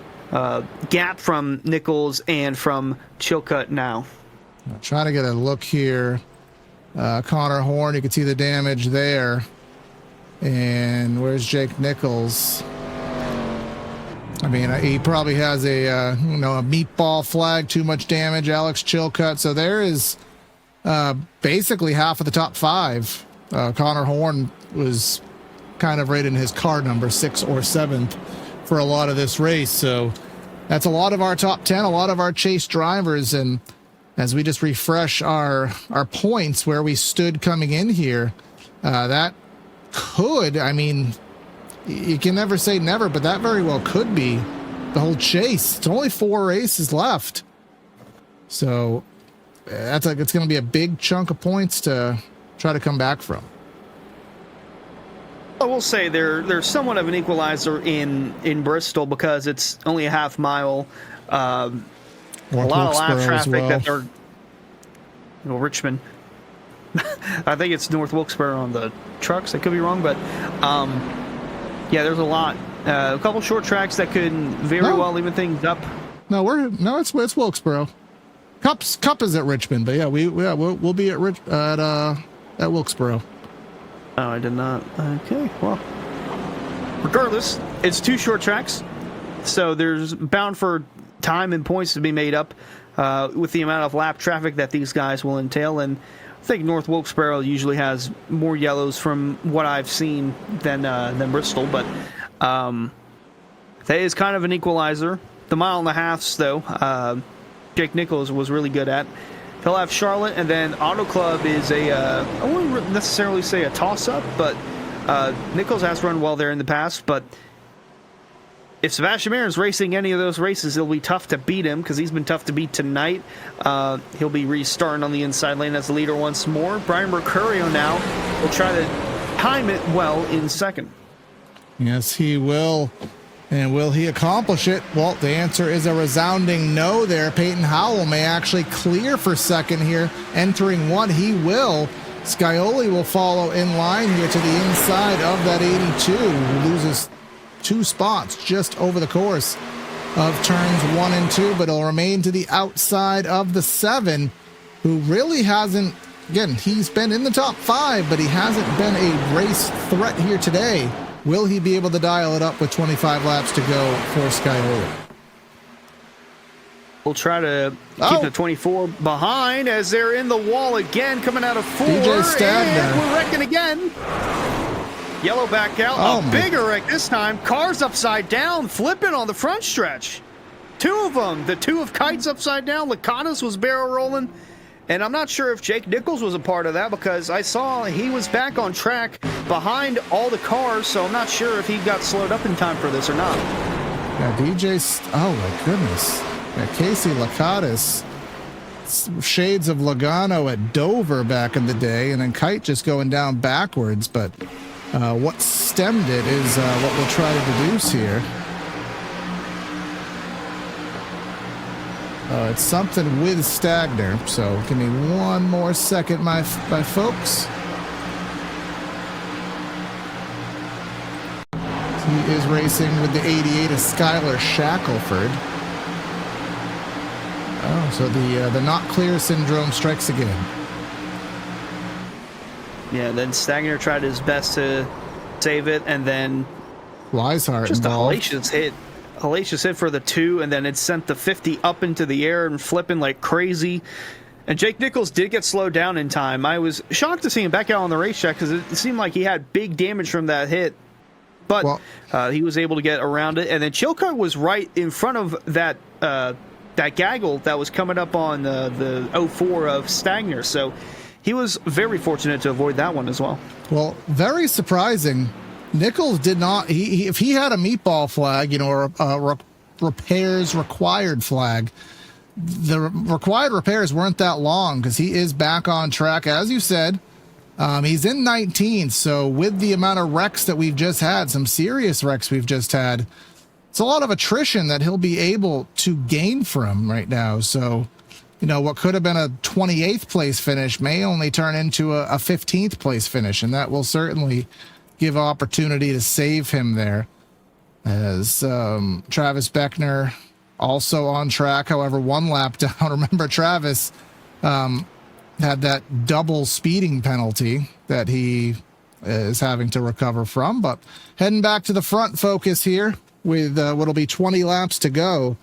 gap from Nichols and from Chilcutt now. I'm trying to get a look here. Connor Horn, you can see the damage there. And where's Jake Nichols? I mean, he probably has a meatball flag, too much damage, Alex Chilcutt. So there is basically half of the top 5. Connor Horn was kind of right in his car number, 6th or 7th for a lot of this race. So that's a lot of our top 10, a lot of our chase drivers. And as we just refresh our points where we stood coming in here, that could, I mean, you can never say never, but that very well could be the whole chase. It's only 4 races left. So it's going to be a big chunk of points to try to come back from. I will say they're somewhat of an equalizer in Bristol because it's only a half mile. A lot of lap traffic that they're... Well, Richmond. I think it's North Wilkesboro on the trucks. I could be wrong, but... yeah, there's a lot. A couple short tracks that could very well even things up. No, it's Wilkesboro. Cup is at Richmond, but yeah, we'll be at Wilkesboro. Oh, I did not. Okay, well, regardless, it's 2 short tracks, so there's bound for time and points to be made up with the amount of lap traffic that these guys will entail. And I think North Wilkesboro usually has more yellows from what I've seen than Bristol, but that is kind of an equalizer. The 1.5 miles, though, Jake Nichols was really good at. He'll have Charlotte, and then Auto Club is I wouldn't necessarily say a toss-up, but Nichols has run well there in the past. But if Sebastian Marin's racing any of those races, it'll be tough to beat him because he's been tough to beat tonight. He'll be restarting on the inside lane as the leader once more. Brian Mercurio now will try to time it well in second. Yes, he will. And will he accomplish it? Well, the answer is a resounding no there. Peyton Howell may actually clear for second here. Entering 1, he will. Scioli will follow in line here to the inside of that 82, who loses 2 spots just over the course of turns 1 and 2, but he'll remain to the outside of the 7, who really hasn't, again, he's been in the top 5, but he hasn't been a race threat here today. Will he be able to dial it up with 25 laps to go for Scioli? We'll try to keep the 24 behind as they're in the wall again, coming out of 4. DJ Stagner. And we're wrecking again. Yellow back out. A bigger wreck this time. Cars upside down, flipping on the front stretch. 2 of them. The 2 of Kites upside down. Lakatos was barrel rolling. And I'm not sure if Jake Nichols was a part of that because I saw he was back on track behind all the cars, so I'm not sure if he got slowed up in time for this or not. Yeah, oh my goodness. Yeah, Casey Lakatos, shades of Logano at Dover back in the day, and then Kite just going down backwards, but what stemmed it is what we'll try to deduce here. It's something with Stagner, so give me 1 more second, my folks. He is racing with the 88 of Skylar Shackelford. Oh, so the not clear syndrome strikes again. Yeah, then Stagner tried his best to save it, and then Weishart just involved. a hellacious hit for the 2, and then it sent the 50 up into the air and flipping like crazy. And Jake Nichols did get slowed down in time. I was shocked to see him back out on the racetrack because it seemed like he had big damage from that hit. But he was able to get around it. And then Chilcutt was right in front of that gaggle that was coming up on the 04 of Stagner. So he was very fortunate to avoid that one as well. Well, very surprising. Nichols did not. If he had a meatball flag, or a repairs required flag, the required repairs weren't that long because he is back on track, as you said. He's in 19th, so with the amount of wrecks that we've just had, some serious wrecks we've just had, it's a lot of attrition that he'll be able to gain from right now. So, what could have been a 28th place finish may only turn into a 15th place finish, and that will certainly give opportunity to save him there. As Travis Beckner also on track, however, 1 lap down. Remember, Travis had that double speeding penalty that he is having to recover from. But heading back to the front focus here with what'll be 20 laps to go.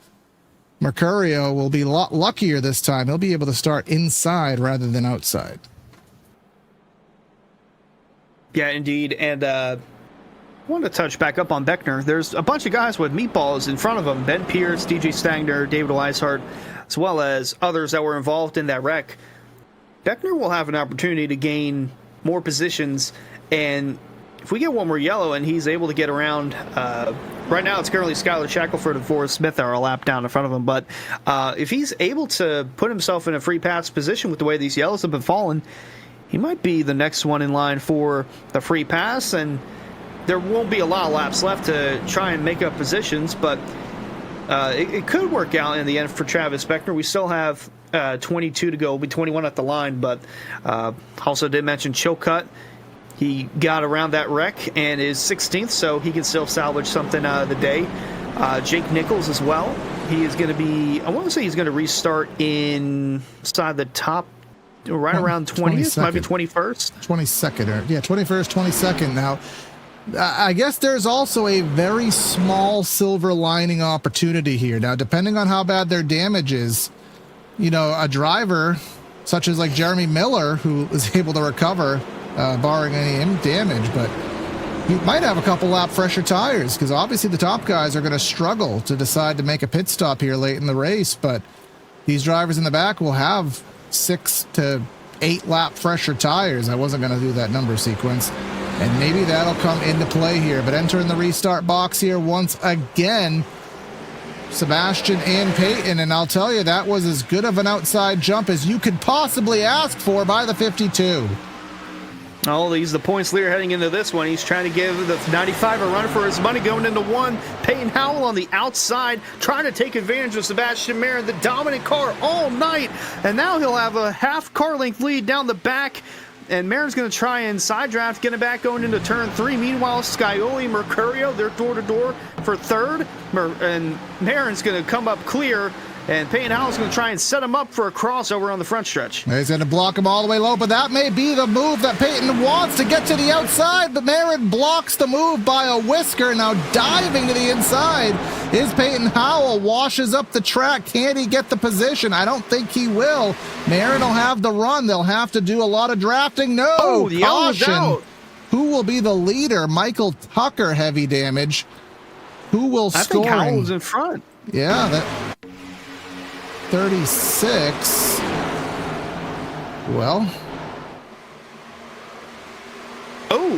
Mercurio will be a lot luckier this time. He'll be able to start inside rather than outside. Yeah, indeed. And I want to touch back up on Beckner. There's a bunch of guys with meatballs in front of him. Ben Pierce, DJ Stagner, David Weishart, as well as others that were involved in that wreck. Beckner will have an opportunity to gain more positions, and if we get one more yellow and he's able to get around, right now it's currently Skylar Shackelford and Forrest Smith that are a lap down in front of him, but if he's able to put himself in a free pass position with the way these yellows have been falling, he might be the next one in line for the free pass, and there won't be a lot of laps left to try and make up positions, but it could work out in the end for Travis Beckner. We still have 22 to go. We'll be 21 at the line, but also did mention Chilcutt. He got around that wreck and is 16th, so he can still salvage something out of the day. Jake Nichols as well. He is going to be, I want to say he's going to restart inside the top, right around 20th, might be 21st. 22nd, yeah, 21st, 22nd. Now, I guess there's also a very small silver lining opportunity here. Now, depending on how bad their damage is, a driver such as like Jeremy Miller, who is able to recover, barring any damage, but he might have a couple lap fresher tires because obviously the top guys are going to struggle to decide to make a pit stop here late in the race, but these drivers in the back will have 6 to 8 lap fresher tires. I wasn't going to do that number sequence, and maybe that'll come into play here. But entering the restart box here once again, Sebastian and Peyton, and I'll tell you, that was as good of an outside jump as you could possibly ask for by the 52. Oh, he's the points leader heading into this one. He's trying to give the 95 a run for his money going into one. Peyton Howell on the outside trying to take advantage of Sebastian Marin, the dominant car all night. And now he'll have a half car length lead down the back. And Marin's going to try and side draft, get it back going into turn 3. Meanwhile, Scioli, Mercurio, they're door-to-door for third. And Marin's going to come up clear. And Peyton Howell's going to try and set him up for a crossover on the front stretch. He's going to block him all the way low, but that may be the move that Peyton wants to get to the outside. But Marin blocks the move by a whisker. Now diving to the inside is Peyton Howell. Washes up the track. Can he get the position? I don't think he will. Marin will have the run. They'll have to do a lot of drafting. No, the caution. out. Who will be the leader? Michael Tucker, heavy damage. Who will score? I think Howell's in front. Yeah, that 36. Well. Oh,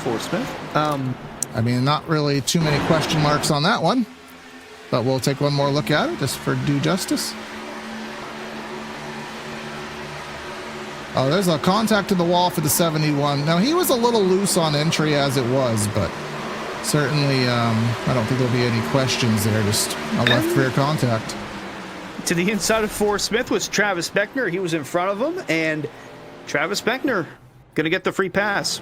Forrest Smith. I mean, not really too many question marks on that one, but we'll take one more look at it just for due justice. Oh, there's a contact to the wall for the 71. Now, he was a little loose on entry as it was, but certainly, I don't think there'll be any questions there. Just a left rear contact. To the inside of Forrest Smith was Travis Beckner. He was in front of him, and Travis Beckner going to get the free pass.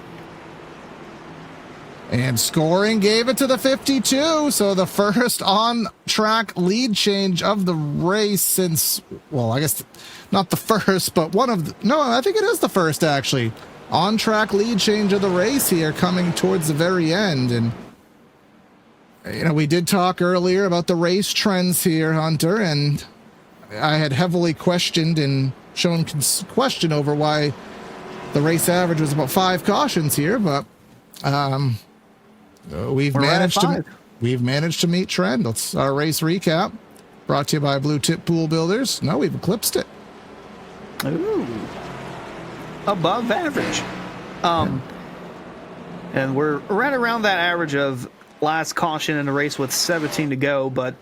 And scoring gave it to the 52. So the first on-track lead change of the race since, well, I guess not the first, but one of the, no, I think it is the first actually. On-track lead change of the race here coming towards the very end. And we did talk earlier about the race trends here, Hunter, and I had heavily questioned and shown question over why the race average was about 5 cautions here, but we've managed to meet trend. Let's our race recap brought to you by Blue Tip Pool Builders. No, we've eclipsed it. Ooh, above average. And we're right around that average of last caution in the race with 17 to go, but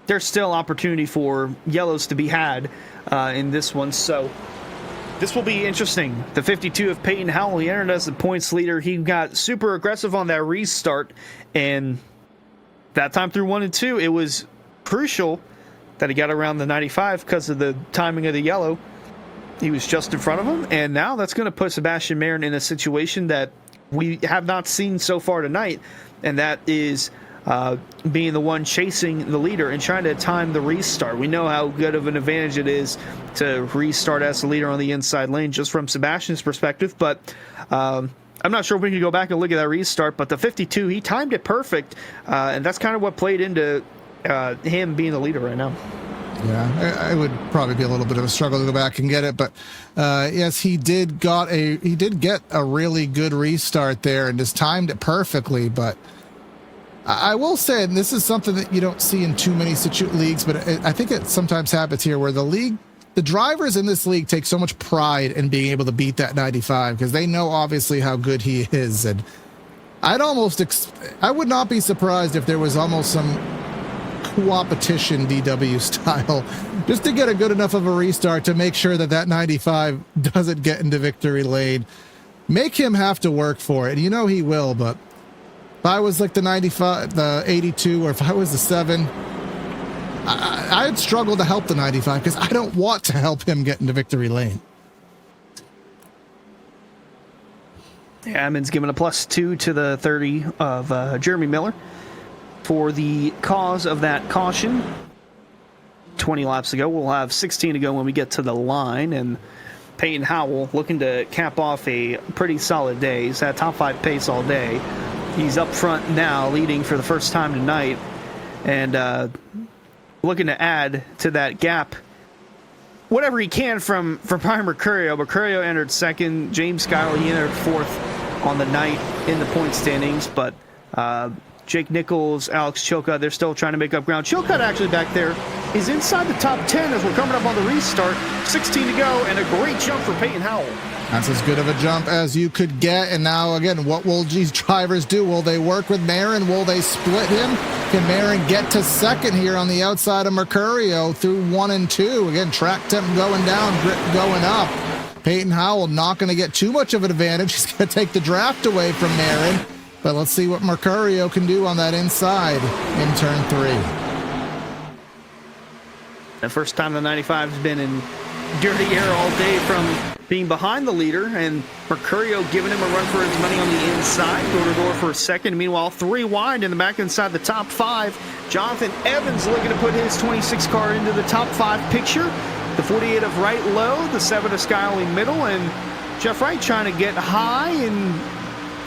there's still opportunity for yellows to be had in this one, so this will be interesting. The 52 of Peyton Howell, he entered as the points leader. He got super aggressive on that restart, and that time through 1 and 2, it was crucial that he got around the 95 because of the timing of the yellow. He was just in front of him, and now that's going to put Sebastian Marin in a situation that we have not seen so far tonight, and that is being the one chasing the leader and trying to time the restart. We know how good of an advantage it is to restart as the leader on the inside lane, just from Sebastian's perspective, but I'm not sure if we can go back and look at that restart, but the 52, he timed it perfect, and that's kind of what played into him being the leader right now. Yeah, I would probably be a little bit of a struggle to go back and get it, but yes, he did get a really good restart there and just timed it perfectly. But I will say, and this is something that you don't see in too many leagues, but I think it sometimes happens here where the drivers in this league take so much pride in being able to beat that 95 because they know obviously how good he is, and I would not be surprised if there was almost some competition DW style just to get a good enough of a restart to make sure that 95 doesn't get into victory lane. Make him have to work for it. You know he will, but if I was like the 95, the 82, or if I was the 7, I'd struggle to help the 95 because I don't want to help him get into victory lane. Ammon's given a +2 to the 30 of Jeremy Miller for the cause of that caution. 20 laps to go. We'll have 16 to go when we get to the line, and Peyton Howell looking to cap off a pretty solid day. He's had top 5 pace all day. He's up front now, leading for the first time tonight, and looking to add to that gap whatever he can from Brian Mercurio. Mercurio entered second. James Skyle, he entered 4th on the night in the point standings, but Jake Nichols, Alex Chilcutt, they're still trying to make up ground. Chilcutt actually back there is inside the top 10 as we're coming up on the restart. 16 to go, and a great jump for Peyton Howell. That's as good of a jump as you could get. And now, again, what will these drivers do? Will they work with Marin? Will they split him? Can Marin get to second here on the outside of Mercurio through 1 and 2? Again, track temp going down, grip going up. Peyton Howell not going to get too much of an advantage. He's going to take the draft away from Marin. But let's see what Mercurio can do on that inside in turn 3. The first time the 95 has been in dirty air all day from being behind the leader, and Mercurio giving him a run for his money on the inside, door-to-door for a second. Meanwhile, 3 wide in the back inside the top 5. Jonathan Evans looking to put his 26 car into the top 5 picture. The 48 of Wright low, the 7 of Skyley middle, and Jeff Wright trying to get high and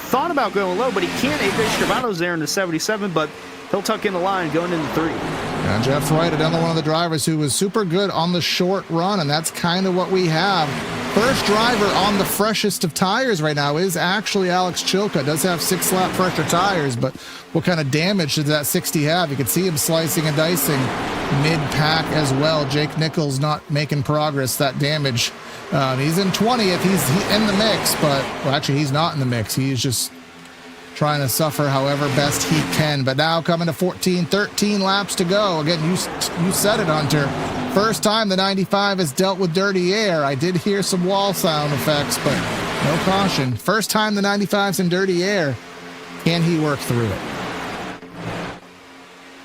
thought about going low, but he can't. AJ Stravato's there in the 77, but he'll tuck in the line going into 3. And Jeff Wright, another one of the drivers who was super good on the short run, and that's kind of what we have. First driver on the freshest of tires right now is actually Alex Chilcutt. Does have 6-lap fresher tires, but what kind of damage did that 60 have? You could see him slicing and dicing mid-pack as well. Jake Nichols not making progress. That damage. He's in 20th. He's in the mix, but well, actually he's not in the mix. He's just trying to suffer however best he can. But now coming to 14, 13 laps to go. Again, you said it, Hunter. First time the 95 has dealt with dirty air. I did hear some wall sound effects, but no caution. First time the 95's in dirty air. Can he work through it?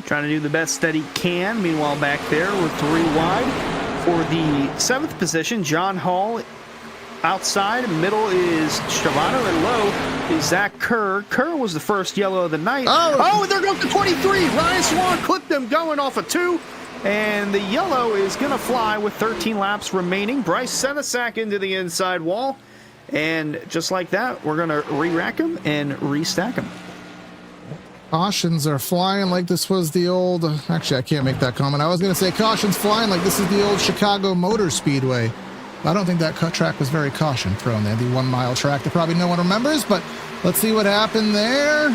Trying to do the best that he can. Meanwhile, back there with 3 wide. For the 7th position, John Hall. Outside, middle is Stravano, and low is Zach Kerr. Kerr was the first yellow of the night. Oh, there goes the 23. Ryan Swan clipped them going off a 2. And the yellow is going to fly with 13 laps remaining. Bryce Senesac into the inside wall. And just like that, we're going to re-rack him and restack him. Cautions are flying like this was the old... Actually, I can't make that comment. I was going to say cautions flying like this is the old Chicago Motor Speedway. I don't think that track was very caution-prone there, the 1 mile track that probably no one remembers, but let's see what happened there.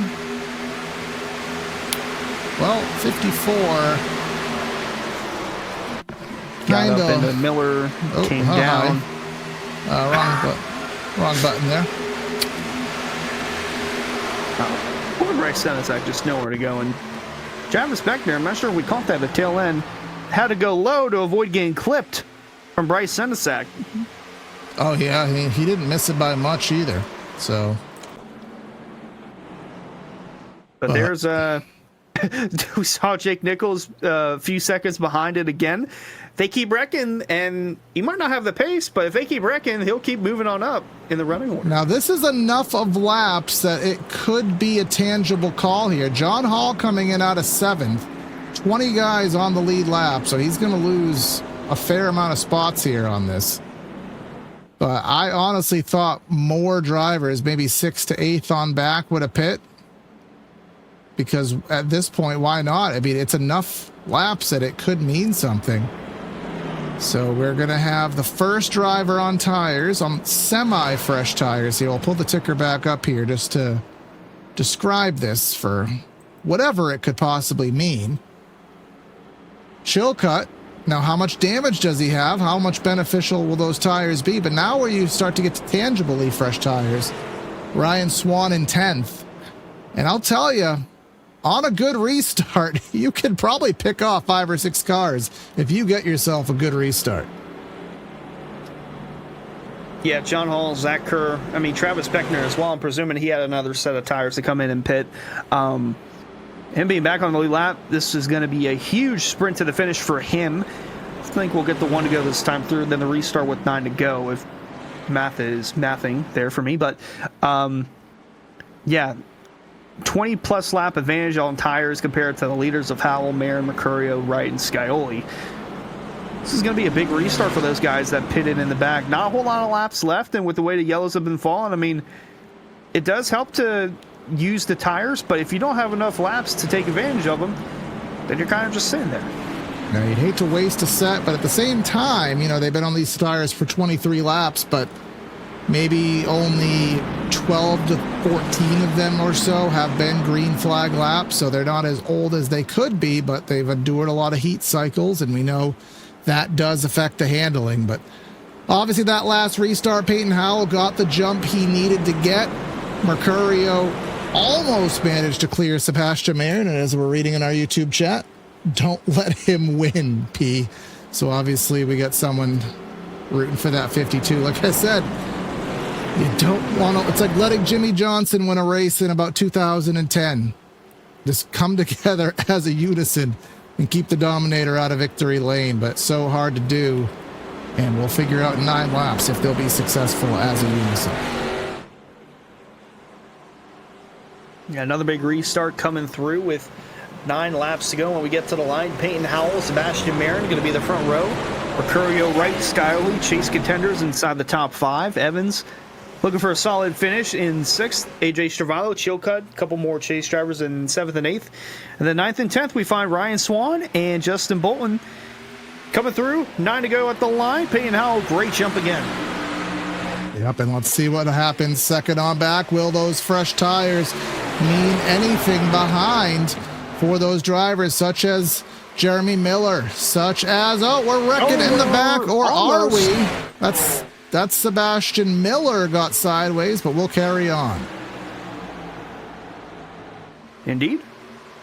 Well, 54. Got up into Miller, came down. Wrong button there. Poor Bryce Senizak, just nowhere to go. And Travis Beckner, I'm not sure if we caught that at the tail end, had to go low to avoid getting clipped from Bryce Senizak. Oh, yeah, he didn't miss it by much either. So. But there's we saw Jake Nichols a few seconds behind it again. They keep wrecking, and he might not have the pace, but if they keep wrecking, he'll keep moving on up in the running order. Now, this is enough of laps that it could be a tangible call here. John Hall coming in out of 7th, 20 guys on the lead lap, so he's going to lose a fair amount of spots here on this. But I honestly thought more drivers, maybe 6th to 8th on back, would have pit. Because at this point, why not? I mean, it's enough laps that it could mean something. So we're going to have the first driver on tires, on semi-fresh tires here. I'll pull the ticker back up here just to describe this for whatever it could possibly mean. Chilcutt. Now, how much damage does he have? How much beneficial will those tires be? But now where you start to get to tangibly fresh tires, Ryan Swan in 10th. And I'll tell you, on a good restart, you can probably pick off 5 or 6 cars if you get yourself a good restart. Yeah, John Hall, Zach Kerr, Travis Beckner as well. I'm presuming he had another set of tires to come in and pit. Him being back on the lead lap, this is going to be a huge sprint to the finish for him. I think we'll get the 1 to go this time through, then the restart with 9 to go, if math is mathing there for me. But, yeah, 20-plus lap advantage on tires compared to the leaders of Howell, Marin, Mercurio, Wright, and Scioli. This is going to be a big restart for those guys that pitted in the back. Not a whole lot of laps left, and with the way the yellows have been falling, it does help to use the tires, but if you don't have enough laps to take advantage of them, then you're kind of just sitting there. Now, you'd hate to waste a set, but at the same time, they've been on these tires for 23 laps, but maybe only 12 to 14 of them or so have been green flag laps, so they're not as old as they could be, but they've endured a lot of heat cycles, and we know that does affect the handling. But obviously that last restart, Peyton Howell got the jump he needed to get. Mercurio almost managed to clear Sebastian Marin, and as we're reading in our YouTube chat, don't let him win, P. So obviously we got someone rooting for that 52. Like I said, you don't want to... It's like letting Jimmy Johnson win a race in about 2010. Just come together as a unison and keep the Dominator out of victory lane, but so hard to do. And we'll figure out in 9 laps if they'll be successful as a unison. Yeah, another big restart coming through with 9 laps to go when we get to the line. Peyton Howell, Sebastian Marin going to be the front row. Mercurio, Wright, Scioli, chase contenders inside the top 5. Evans looking for a solid finish in 6th. AJ Stravalo, Chilcutt, a couple more chase drivers in 7th and 8th. And then 9th and 10th, we find Ryan Swan and Justin Bolton coming through. 9 to go at the line. Peyton Howell, great jump again. Yep, and let's see what happens second on back. Will those fresh tires mean anything behind for those drivers, such as Jeremy Miller, such as, we're wrecking in the back, or almost. Are we? That's Sebastian Miller got sideways, but we'll carry on. Indeed.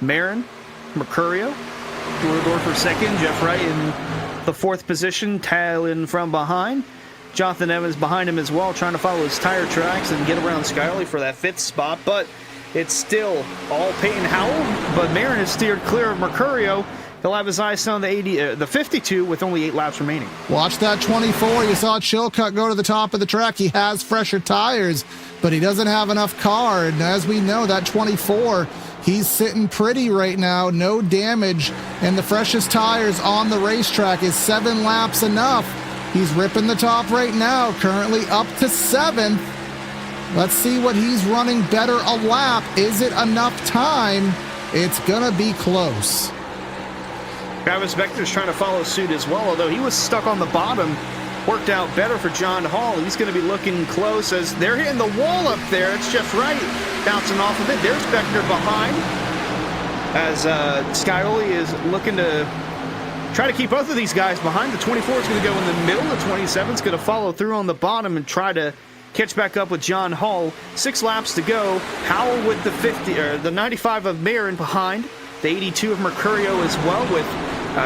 Marin, Mercurio, Dordor for second, Jeff Wright in the 4th position, tailing from behind. Jonathan Evans behind him as well, trying to follow his tire tracks and get around Scioli for that 5th spot, but it's still all Peyton Howell, but Marin is steered clear of Mercurio. He'll have his eyes on the 52 with only 8 laps remaining. Watch that 24. You saw Chilcutt go to the top of the track. He has fresher tires, but he doesn't have enough car. And as we know, that 24, he's sitting pretty right now. No damage. And the freshest tires on the racetrack. Is 7 laps enough? He's ripping the top right now, currently up to 7th. Let's see what he's running better a lap. Is it enough time It's going to be close. Travis Beckner's trying to follow suit as well, although he was stuck on the bottom. Worked out better for John Hall. He's going to be looking close as they're hitting the wall up there. It's Jeff Wright bouncing off of it. There's Beckner behind as Scioli is looking to try to keep both of these guys behind. The 24 is going to go in the middle. The 27 is going to follow through on the bottom and try to catch back up with John Hall. 6 laps to go. Howell with the 50 or the 95 of Marin behind. The 82 of Mercurio as well with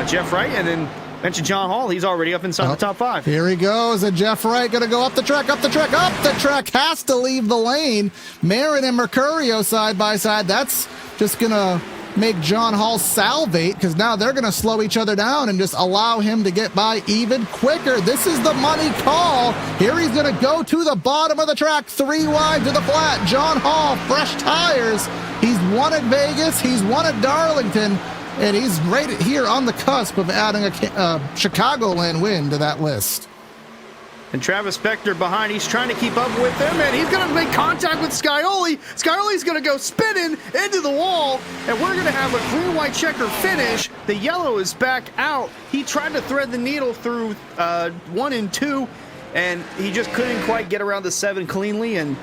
Jeff Wright, and then mentioned John Hall. He's already up inside the top 5. Here he goes, and Jeff Wright going to go up the track, up the track, up the track. Has to leave the lane. Marin and Mercurio side by side. That's just going to make John Hall salivate because now they're going to slow each other down and just allow him to get by even quicker. This is the money call. Here he's going to go to the bottom of the track, 3 wide to the flat. John Hall, fresh tires. He's won at Vegas. He's won at Darlington. And he's right here on the cusp of adding a Chicagoland win to that list. And Travis Beckner behind. He's trying to keep up with him, and he's going to make contact with Scioli. Scioli's going to go spinning into the wall, and we're going to have a green-white checker finish. The yellow is back out. He tried to thread the needle through 1 and 2, and he just couldn't quite get around the 7 cleanly. And,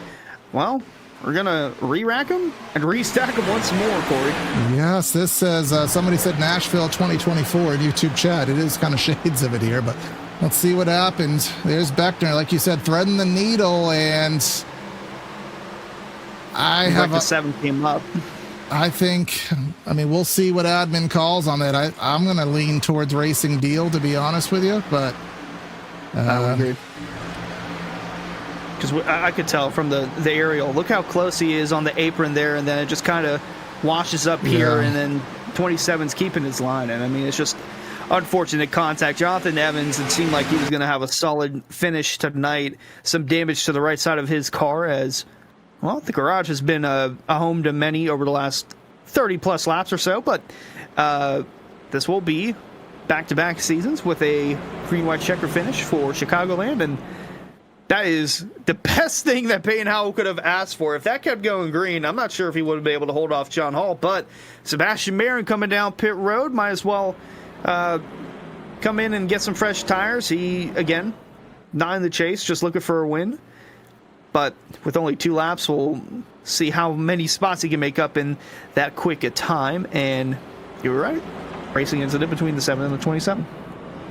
well, we're going to re-rack him and restack him once more, Corey. Yes, this says, somebody said Nashville 2024 in YouTube chat. It is kind of shades of it here, but let's see what happens. There's Beckner, like you said, threading the needle, and the 7 came up. I mean, we'll see what admin calls on that. I'm going to lean towards racing deal, to be honest with you, but I would agree. Because I could tell from the aerial. Look how close he is on the apron there, and then it just kind of washes up here, and then 27's keeping his line. And, I mean, it's just unfortunate contact. Jonathan Evans, it seemed like he was going to have a solid finish tonight. Some damage to the right side of his car as, well, the garage has been a home to many over the last 30-plus laps or so. But this will be back-to-back seasons with a green-white checker finish for Chicagoland, and that is the best thing that Payne Howell could have asked for. If that kept going green, I'm not sure if he would have been able to hold off John Hall. But Sebastian Marin coming down pit road might as well come in and get some fresh tires. He, again, not in the chase, just looking for a win. But with only 2 laps, we'll see how many spots he can make up in that quick a time. And you were right. Racing incident between the 7 and the 27.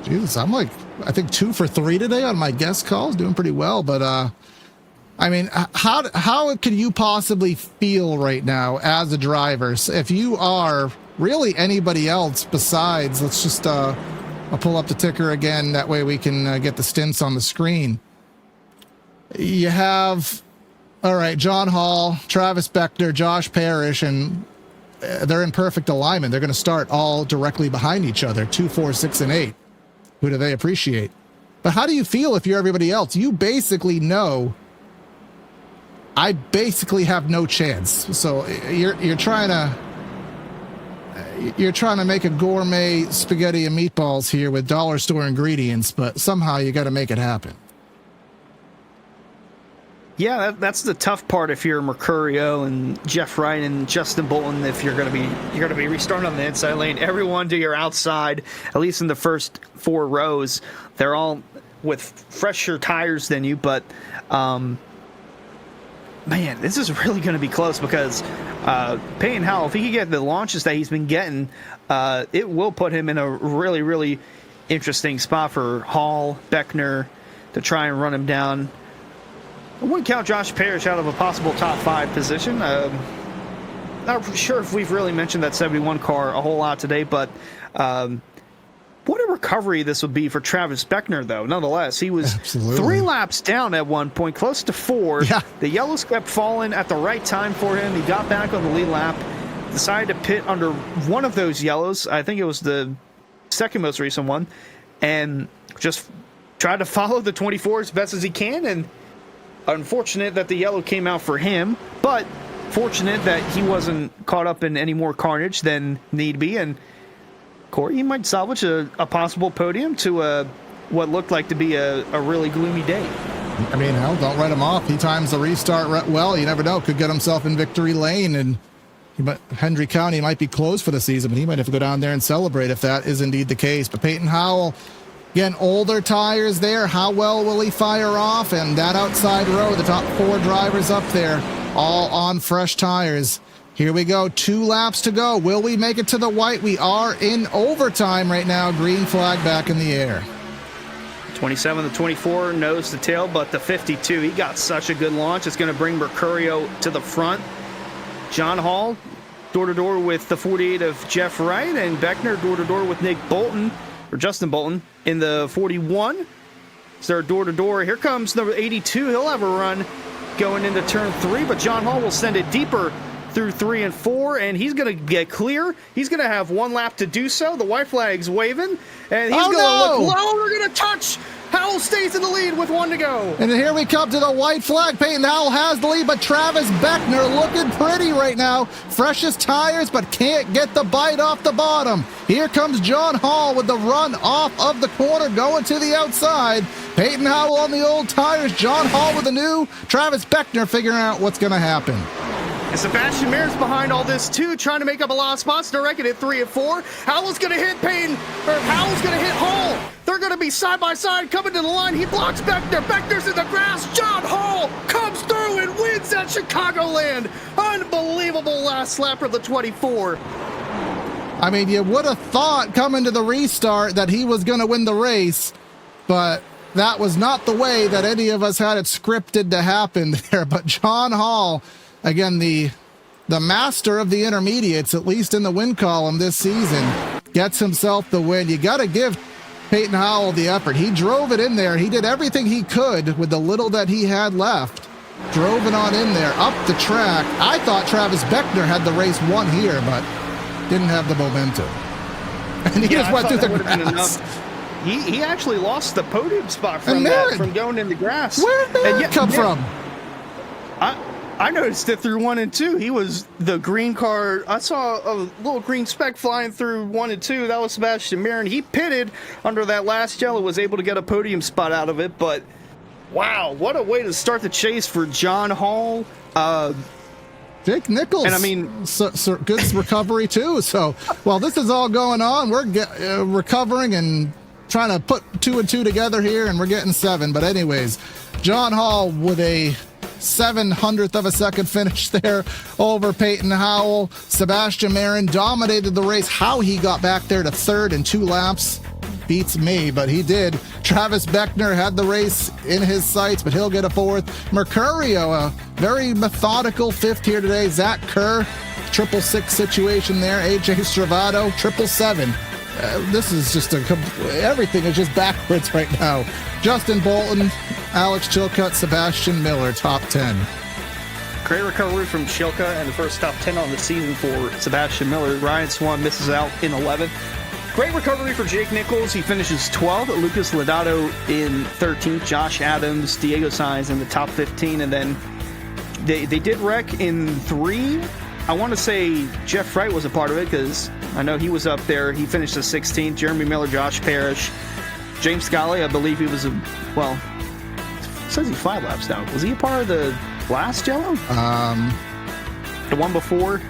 Jesus, I'm like, I think 2 for 3 today on my guest calls, doing pretty well. But I mean, how could you possibly feel right now as a driver if you are really anybody else besides? Let's just I'll pull up the ticker again. That way we can get the stints on the screen. You have, all right, John Hall, Travis Beckner, Josh Parrish, and they're in perfect alignment. They're going to start all directly behind each other, 2, 4, 6, and 8. Who do they appreciate? But how do you feel if you're everybody else? You basically know I basically have no chance. So you're trying to make a gourmet spaghetti and meatballs here with dollar store ingredients, but somehow you got to make it happen. Yeah, that's the tough part if you're Mercurio and Jeff Wright and Justin Bolton. If you're going to be restarting on the inside lane, everyone to your outside, at least in the first 4 rows, they're all with fresher tires than you. But man, this is really going to be close because Payne Howell, if he can get the launches that he's been getting, it will put him in a really, really interesting spot for Hall, Beckner to try and run him down. I wouldn't count Josh Parrish out of a possible top 5 position. Not sure if we've really mentioned that 71 car a whole lot today, but what a recovery this would be for Travis Beckner, though, nonetheless. He was Absolutely. 3 laps down at one point, close to 4. Yeah. The yellows kept falling at the right time for him. He got back on the lead lap, decided to pit under one of those yellows. I think it was the second most recent one, and just tried to follow the 24 as best as he can, and unfortunate that the yellow came out for him, but fortunate that he wasn't caught up in any more carnage than need be. And Corey, he might salvage a possible podium to what looked like to be a really gloomy day. I mean, hell, don't write him off. He times the restart well. You never know. Could get himself in victory lane. And Hendry County might be closed for the season, but he might have to go down there and celebrate if that is indeed the case. But Peyton Howell, again, older tires there. How well will he fire off? And that outside row, the top 4 drivers up there, all on fresh tires. Here we go. 2 laps to go. Will we make it to the white? We are in overtime right now. Green flag back in the air. 27, the 24 nose to tail, but the 52, he got such a good launch. It's going to bring Mercurio to the front. John Hall, door-to-door with the 48 of Jeff Wright, and Beckner door-to-door with Nick Bolton, or Justin Bolton, in the 41. So they're door-to-door. Here comes number 82. He'll have a run going into turn 3, but John Hall will send it deeper through 3 and 4, and he's going to get clear. He's going to have 1 lap to do so. The white flag's waving, and he's going to look low. We're going to touch. Howell stays in the lead with 1 to go. And here we come to the white flag. Peyton Howell has the lead, but Travis Beckner looking pretty right now. Freshest tires, but can't get the bite off the bottom. Here comes John Hall with the run off of the corner, going to the outside. Peyton Howell on the old tires. John Hall with the new. Travis Beckner figuring out what's going to happen. And Sebastian Maier's behind all this too, trying to make up a lot of spots. They're reckoning at 3 and 4. Howell's going to hit Howell's going to hit Hall. They're going to be side by side coming to the line. He blocks Beckner. Beckner's in the grass. John Hall comes through and wins at Chicagoland. Unbelievable last lap of the 24. I mean, you would have thought coming to the restart that he was going to win the race, but that was not the way that any of us had it scripted to happen there. But John Hall, again, the master of the intermediates, at least in the win column this season, gets himself the win. You got to give Peyton Howell the effort. He drove it in there. He did everything he could with the little that he had left. Drove it on in there, up the track. I thought Travis Beckner had the race won here, but didn't have the momentum. And he just went through the grass. He actually lost the podium spot from going in the grass. Where did Merritt come from? I noticed it through 1 and 2. He was the green car. I saw a little green speck flying through 1 and 2. That was Sebastian Mayer. He pitted under that last yellow, was able to get a podium spot out of it. But wow, what a way to start the chase for John Hall. Jake Nichols, and I mean, good recovery too. So while this is all going on, we're recovering and trying to put 2 and 2 together here, and we're getting 7. But anyways, John Hall with a 0.07 of a second finish there over Peyton Howell. Sebastian Marin dominated the race. How he got back there to 3rd in 2 laps beats me, but he did. Travis Beckner had the race in his sights, but he'll get a 4th. Mercurio, a very methodical 5th here today. Zach Kerr, 666 situation there. AJ Stravado, 777. This is just everything is just backwards right now. Justin Bolton, Alex Chilcutt, Sebastian Miller, top 10. Great recovery from Chilka and the first top 10 on the season for Sebastian Miller. Ryan Swan misses out in 11th. Great recovery for Jake Nichols. He finishes 12th. Lucas Lodato in 13th. Josh Adams, Diego Sainz in the top 15. And then they did wreck in 3. I want to say Jeff Wright was a part of it because I know he was up there. He finished the 16th. Jeremy Miller, Josh Parrish, James Scally, I believe he was it says he's 5 laps down. Was he a part of the last yellow? The one before?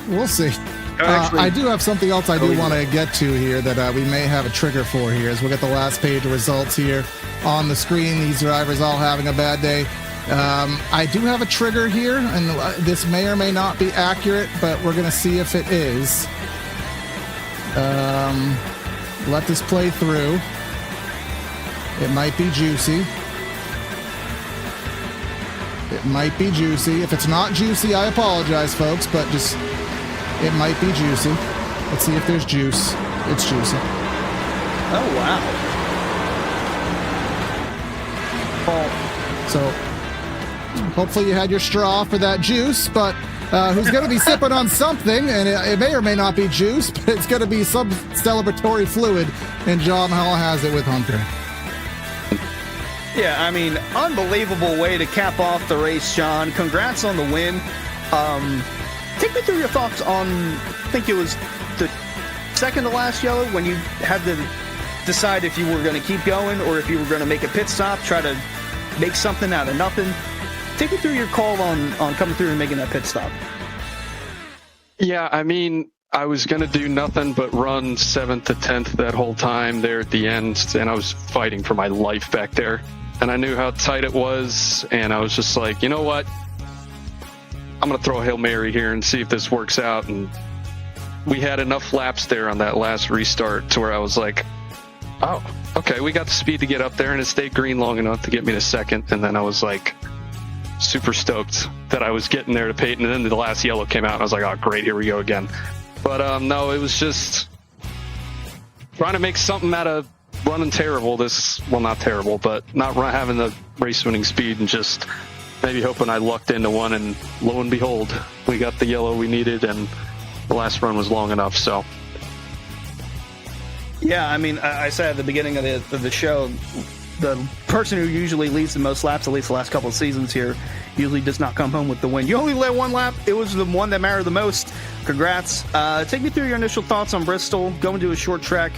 We'll see. I do have something else I do want to get to here that we may have a trigger for here as we'll get the last page of results here on the screen. These drivers all having a bad day. I do have a trigger here, and this may or may not be accurate, but we're going to see if it is. Let this play through. It might be juicy. It might be juicy. If it's not juicy, I apologize, folks, but just, it might be juicy. Let's see if there's juice. It's juicy. Oh, wow. So, hopefully you had your straw for that juice, but who's going to be sipping on something, and it may or may not be juice, but it's going to be some celebratory fluid, and John Hall has it with Hunter. Yeah, I mean, unbelievable way to cap off the race, John. Congrats on the win. Take me through your thoughts on, I think it was the second to last yellow, when you had to decide if you were going to keep going or if you were going to make a pit stop, try to make something out of nothing. Take me through your call on coming through and making that pit stop. Yeah, I mean, I was going to do nothing but run 7th to 10th that whole time there at the end, and I was fighting for my life back there. And I knew how tight it was, and I was just like, you know what? I'm going to throw a Hail Mary here and see if this works out. And we had enough laps there on that last restart to where I was like, oh, okay, we got the speed to get up there, and it stayed green long enough to get me to second. And then I was like super stoked that I was getting there to Peyton. And then the last yellow came out, and I was like, oh, great, here we go again. But no, it was just trying to make something out of running terrible. Well, not terrible, but not having the race-winning speed, and just maybe hoping I lucked into one. And lo and behold, we got the yellow we needed, and the last run was long enough. So yeah, I mean, I said at the beginning of the show, the person who usually leads the most laps, at least the last couple of seasons here, usually does not come home with the win. You only led one lap. It was the one that mattered the most. Congrats. Take me through your initial thoughts on Bristol, going to a short track.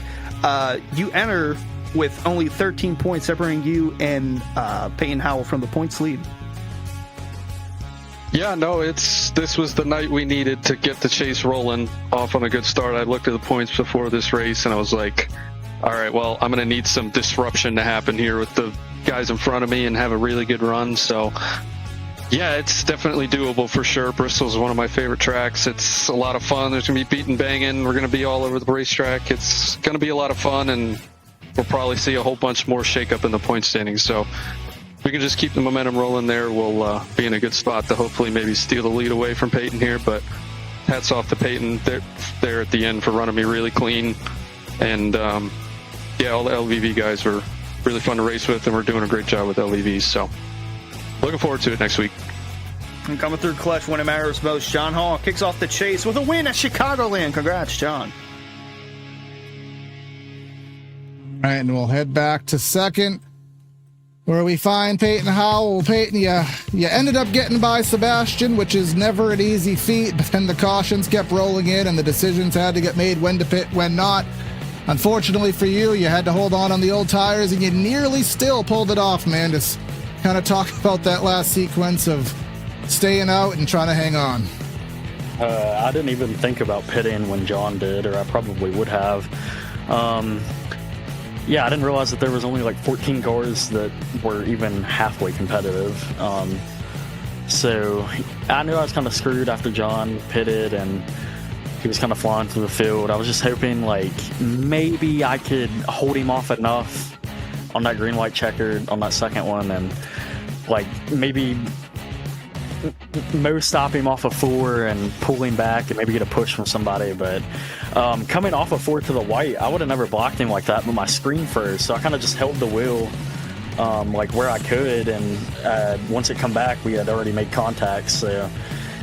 You enter with only 13 points separating you and Peyton Howell from the points lead. yeah, no, this was the night we needed to get the chase rolling off on a good start. I looked at the points before this race, and I was like, all right, well, I'm going to need some disruption to happen here with the guys in front of me and have a really good run. So yeah, it's definitely doable for sure. Bristol's one of my favorite tracks. It's a lot of fun. There's going to be beating, banging. We're going to be all over the racetrack. It's going to be a lot of fun, and we'll probably see a whole bunch more shakeup in the point standings. So if we can just keep the momentum rolling there, we'll be in a good spot to hopefully maybe steal the lead away from Peyton here. But hats off to Peyton there at the end for running me really clean. And yeah, all the LVV guys were really fun to race with, and we're doing a great job with LVVs. So looking forward to it next week. And coming through clutch when it matters most, John Hall kicks off the chase with a win at Chicagoland. Congrats, John. All right, and we'll head back to second, where we find Peyton Howell. Peyton, you ended up getting by Sebastian, which is never an easy feat, but then the cautions kept rolling in, and the decisions had to get made when to pit, when not. Unfortunately for you, you had to hold on the old tires, and you nearly still pulled it off, man. Just kind of talk about that last sequence of staying out and trying to hang on. I didn't even think about pitting when John did, or I probably would have. Yeah, I didn't realize that there was only like 14 cars that were even halfway competitive. So I knew I was kind of screwed after John pitted and he was kind of flying through the field. I was just hoping like maybe I could hold him off enough on that green white checkered on that second one, and like maybe stop him off of 4 and pull him back and maybe get a push from somebody. But coming off of 4 to the white, I would have never blocked him like that, but my screen froze, so I kind of just held the wheel like where I could, and once it come back, we had already made contact. So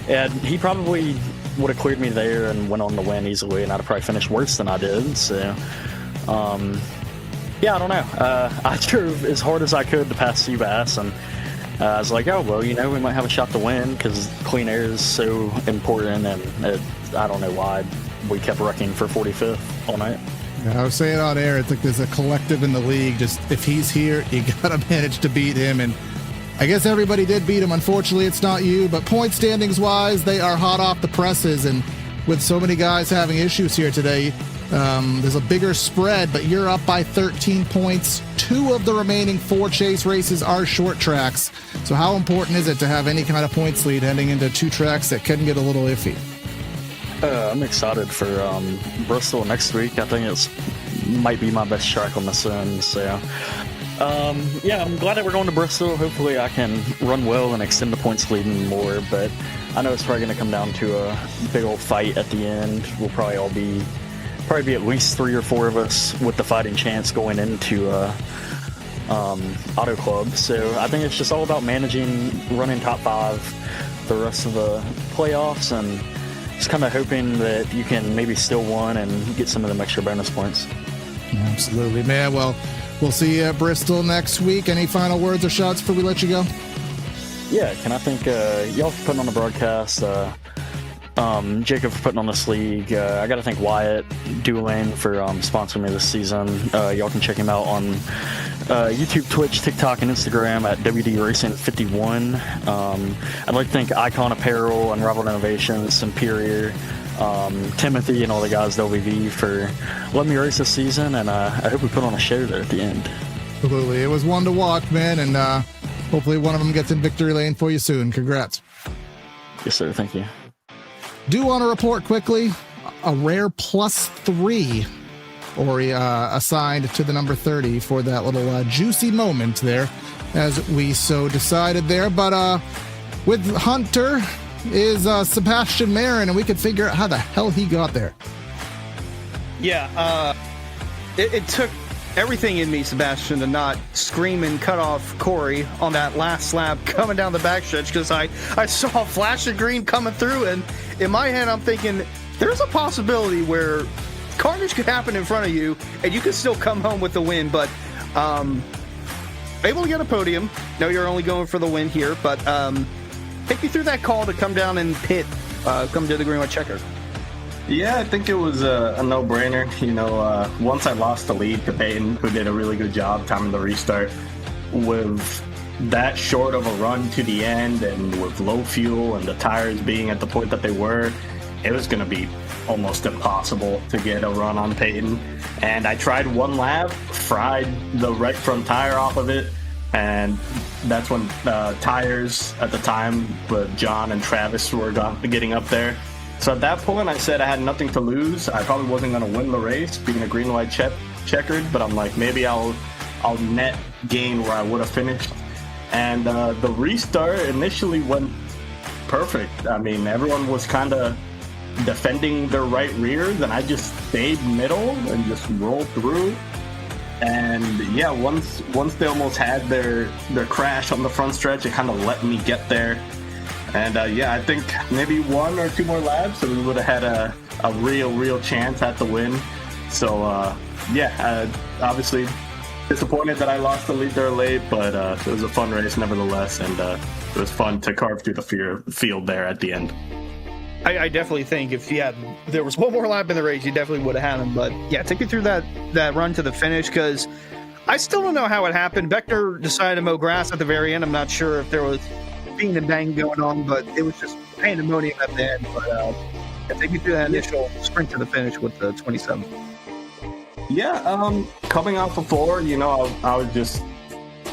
and he probably would have cleared me there and went on to win easily, and I'd have probably finished worse than I did. So yeah, I don't know. I drove as hard as I could to pass Seabass, and I was like, oh, well, you know, we might have a shot to win because clean air is so important, and I don't know why we kept wrecking for 45th all night. Yeah, I was saying on air, it's like there's a collective in the league. Just if he's here, you got to manage to beat him, and I guess everybody did beat him. Unfortunately, it's not you, but point standings wise, they are hot off the presses, and with so many guys having issues here today, there's a bigger spread, but you're up by 13 points. 2 of the remaining 4 chase races are short tracks. So how important is it to have any kind of points lead heading into 2 tracks that can get a little iffy? I'm excited for Bristol next week. I think it's might be my best track on the sun. So yeah, I'm glad that we're going to Bristol. Hopefully I can run well and extend the points lead more, but I know it's probably going to come down to a big old fight at the end. We'll probably be at least 3 or 4 of us with the fighting chance going into Auto Club. So I think it's just all about managing running top 5 the rest of the playoffs, and just kind of hoping that you can maybe steal one and get some of them extra bonus points. Absolutely, man. Well, we'll see you at Bristol next week. Any final words or shots before we let you go? Yeah, can I thank y'all for putting on the broadcast, Jacob for putting on this league. I got to thank Wyatt Duelane for sponsoring me this season. Y'all can check him out on YouTube, Twitch, TikTok, and Instagram at WD Racing 51. I'd like to thank Icon Apparel, Unrivaled Innovations, Superior, Timothy and all the guys at LVV for letting me race this season, and I hope we put on a show there at the end. Absolutely. It was one to watch, man, and hopefully one of them gets in victory lane for you soon. Congrats. Yes, sir. Thank you. Do want to report quickly a rare +3 Ori assigned to the number 30 for that little juicy moment there, as we so decided there. But with Hunter is Sebastian Marin, and we could figure out how the hell he got there. Yeah, it took everything in me, Sebastian, to not scream and cut off Corey on that last lap coming down the backstretch, because I saw a flash of green coming through, and in my head I'm thinking there's a possibility where carnage could happen in front of you and you could still come home with the win. But able to get a podium. No, you're only going for the win here, but take me through that call to come down and pit, come to the green white checker. Yeah, I think it was a no-brainer. You know, once I lost the lead to Peyton, who did a really good job timing the restart, with that short of a run to the end and with low fuel and the tires being at the point that they were, it was going to be almost impossible to get a run on Peyton. And I tried one lap, fried the right front tire off of it, and that's when tires at the time with John and Travis were getting up there. So at that point, I said I had nothing to lose. I probably wasn't going to win the race, being a green-white checkered, but I'm like, maybe I'll net gain where I would have finished. And the restart initially went perfect. I mean, everyone was kind of defending their right rears, and I just stayed middle and just rolled through. And yeah, once they almost had their crash on the front stretch, it kind of let me get there. And yeah, I think maybe one or two more laps and we would have had a real chance at the win. So yeah, obviously disappointed that I lost the lead there late, but it was a fun race nevertheless, and it was fun to carve through the field there at the end. I definitely think if there was one more lap in the race, you definitely would have had him. But yeah, take me through that run to the finish, because I still don't know how it happened. Beckner decided to mow grass at the very end. I'm not sure if there was being and bang going on, but it was just pandemonium at the end. But yeah, take me through that initial sprint to the finish with the 27. Yeah, coming off of 4, you know, I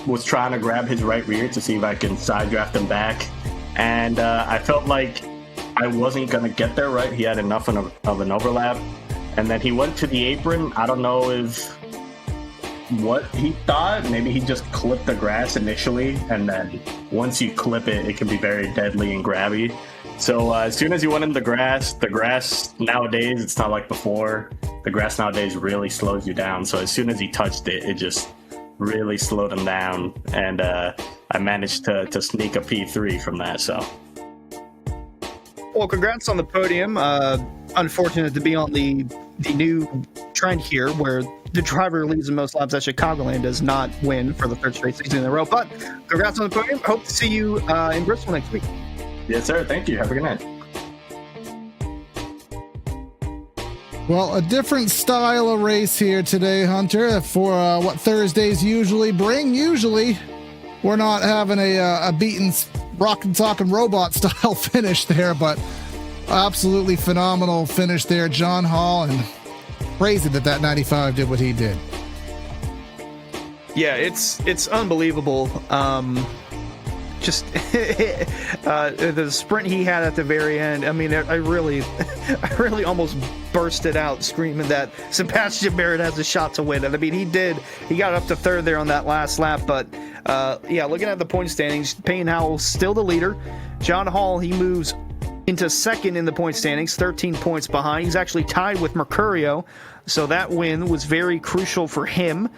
was trying to grab his right rear to see if I can side draft him back, and I felt like I wasn't going to get there right. He had enough of an overlap, and then he went to the apron. I don't know what he thought. Maybe he just clipped the grass initially, and then once you clip it, it can be very deadly and grabby. So as soon as he went in the grass nowadays, it's not like before. The grass nowadays really slows you down. So as soon as he touched it, it just really slowed him down, and I managed to sneak a P3 from that. So. Well, congrats on the podium. Unfortunate to be on the new trend here where the driver who leads the most laps at Chicagoland does not win for the third straight season in a row. But congrats on the podium. Hope to see you in Bristol next week. Yes, sir. Thank you. Have a good night. Well, a different style of race here today, Hunter, for what Thursdays usually bring. Usually, we're not having a beaten rock and talking robot style finish there, but absolutely phenomenal finish there, John Hall, and crazy that 95 did what he did. Yeah, it's unbelievable. Just the sprint he had at the very end. I mean, I really almost bursted out screaming that Sebastian Barrett has a shot to win it. I mean, he got up to third there on that last lap, but yeah, looking at the point standings, Payne Howell's still the leader. John Hall, he moves into second in the point standings, 13 points behind. He's actually tied with Mercurio, so that win was very crucial for him.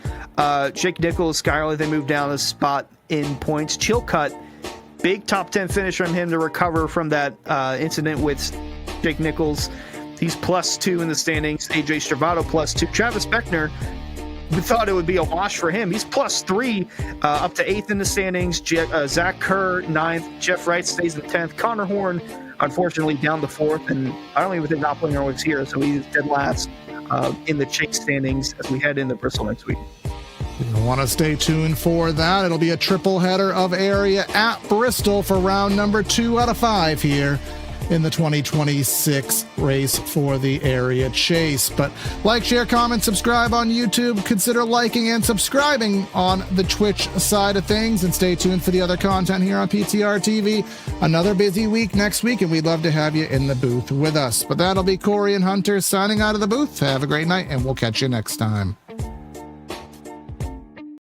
Jake Nichols, Skyler, they moved down a spot in points. Chilcutt, big top 10 finish from him to recover from that incident with Jake Nichols. He's +2 in the standings. AJ Stravato +2. Travis Beckner, we thought it would be a wash for him. He's +3, up to 8th in the standings. Zach Kerr, 9th. Jeff Wright stays in 10th. Connor Horn, unfortunately, down to 4th. And I don't even think Doppelganger was here, so he's dead last in the Chase standings as we head into Bristol next week. You'll want to stay tuned for that. It'll be a triple header of area at Bristol for round number 2 out of 5 here in the 2026 race for the area chase. But like, share, comment, subscribe on YouTube. Consider liking and subscribing on the Twitch side of things, and stay tuned for the other content here on PTR TV. Another busy week next week, and we'd love to have you in the booth with us. But that'll be Corey and Hunter signing out of the booth. Have a great night, and we'll catch you next time.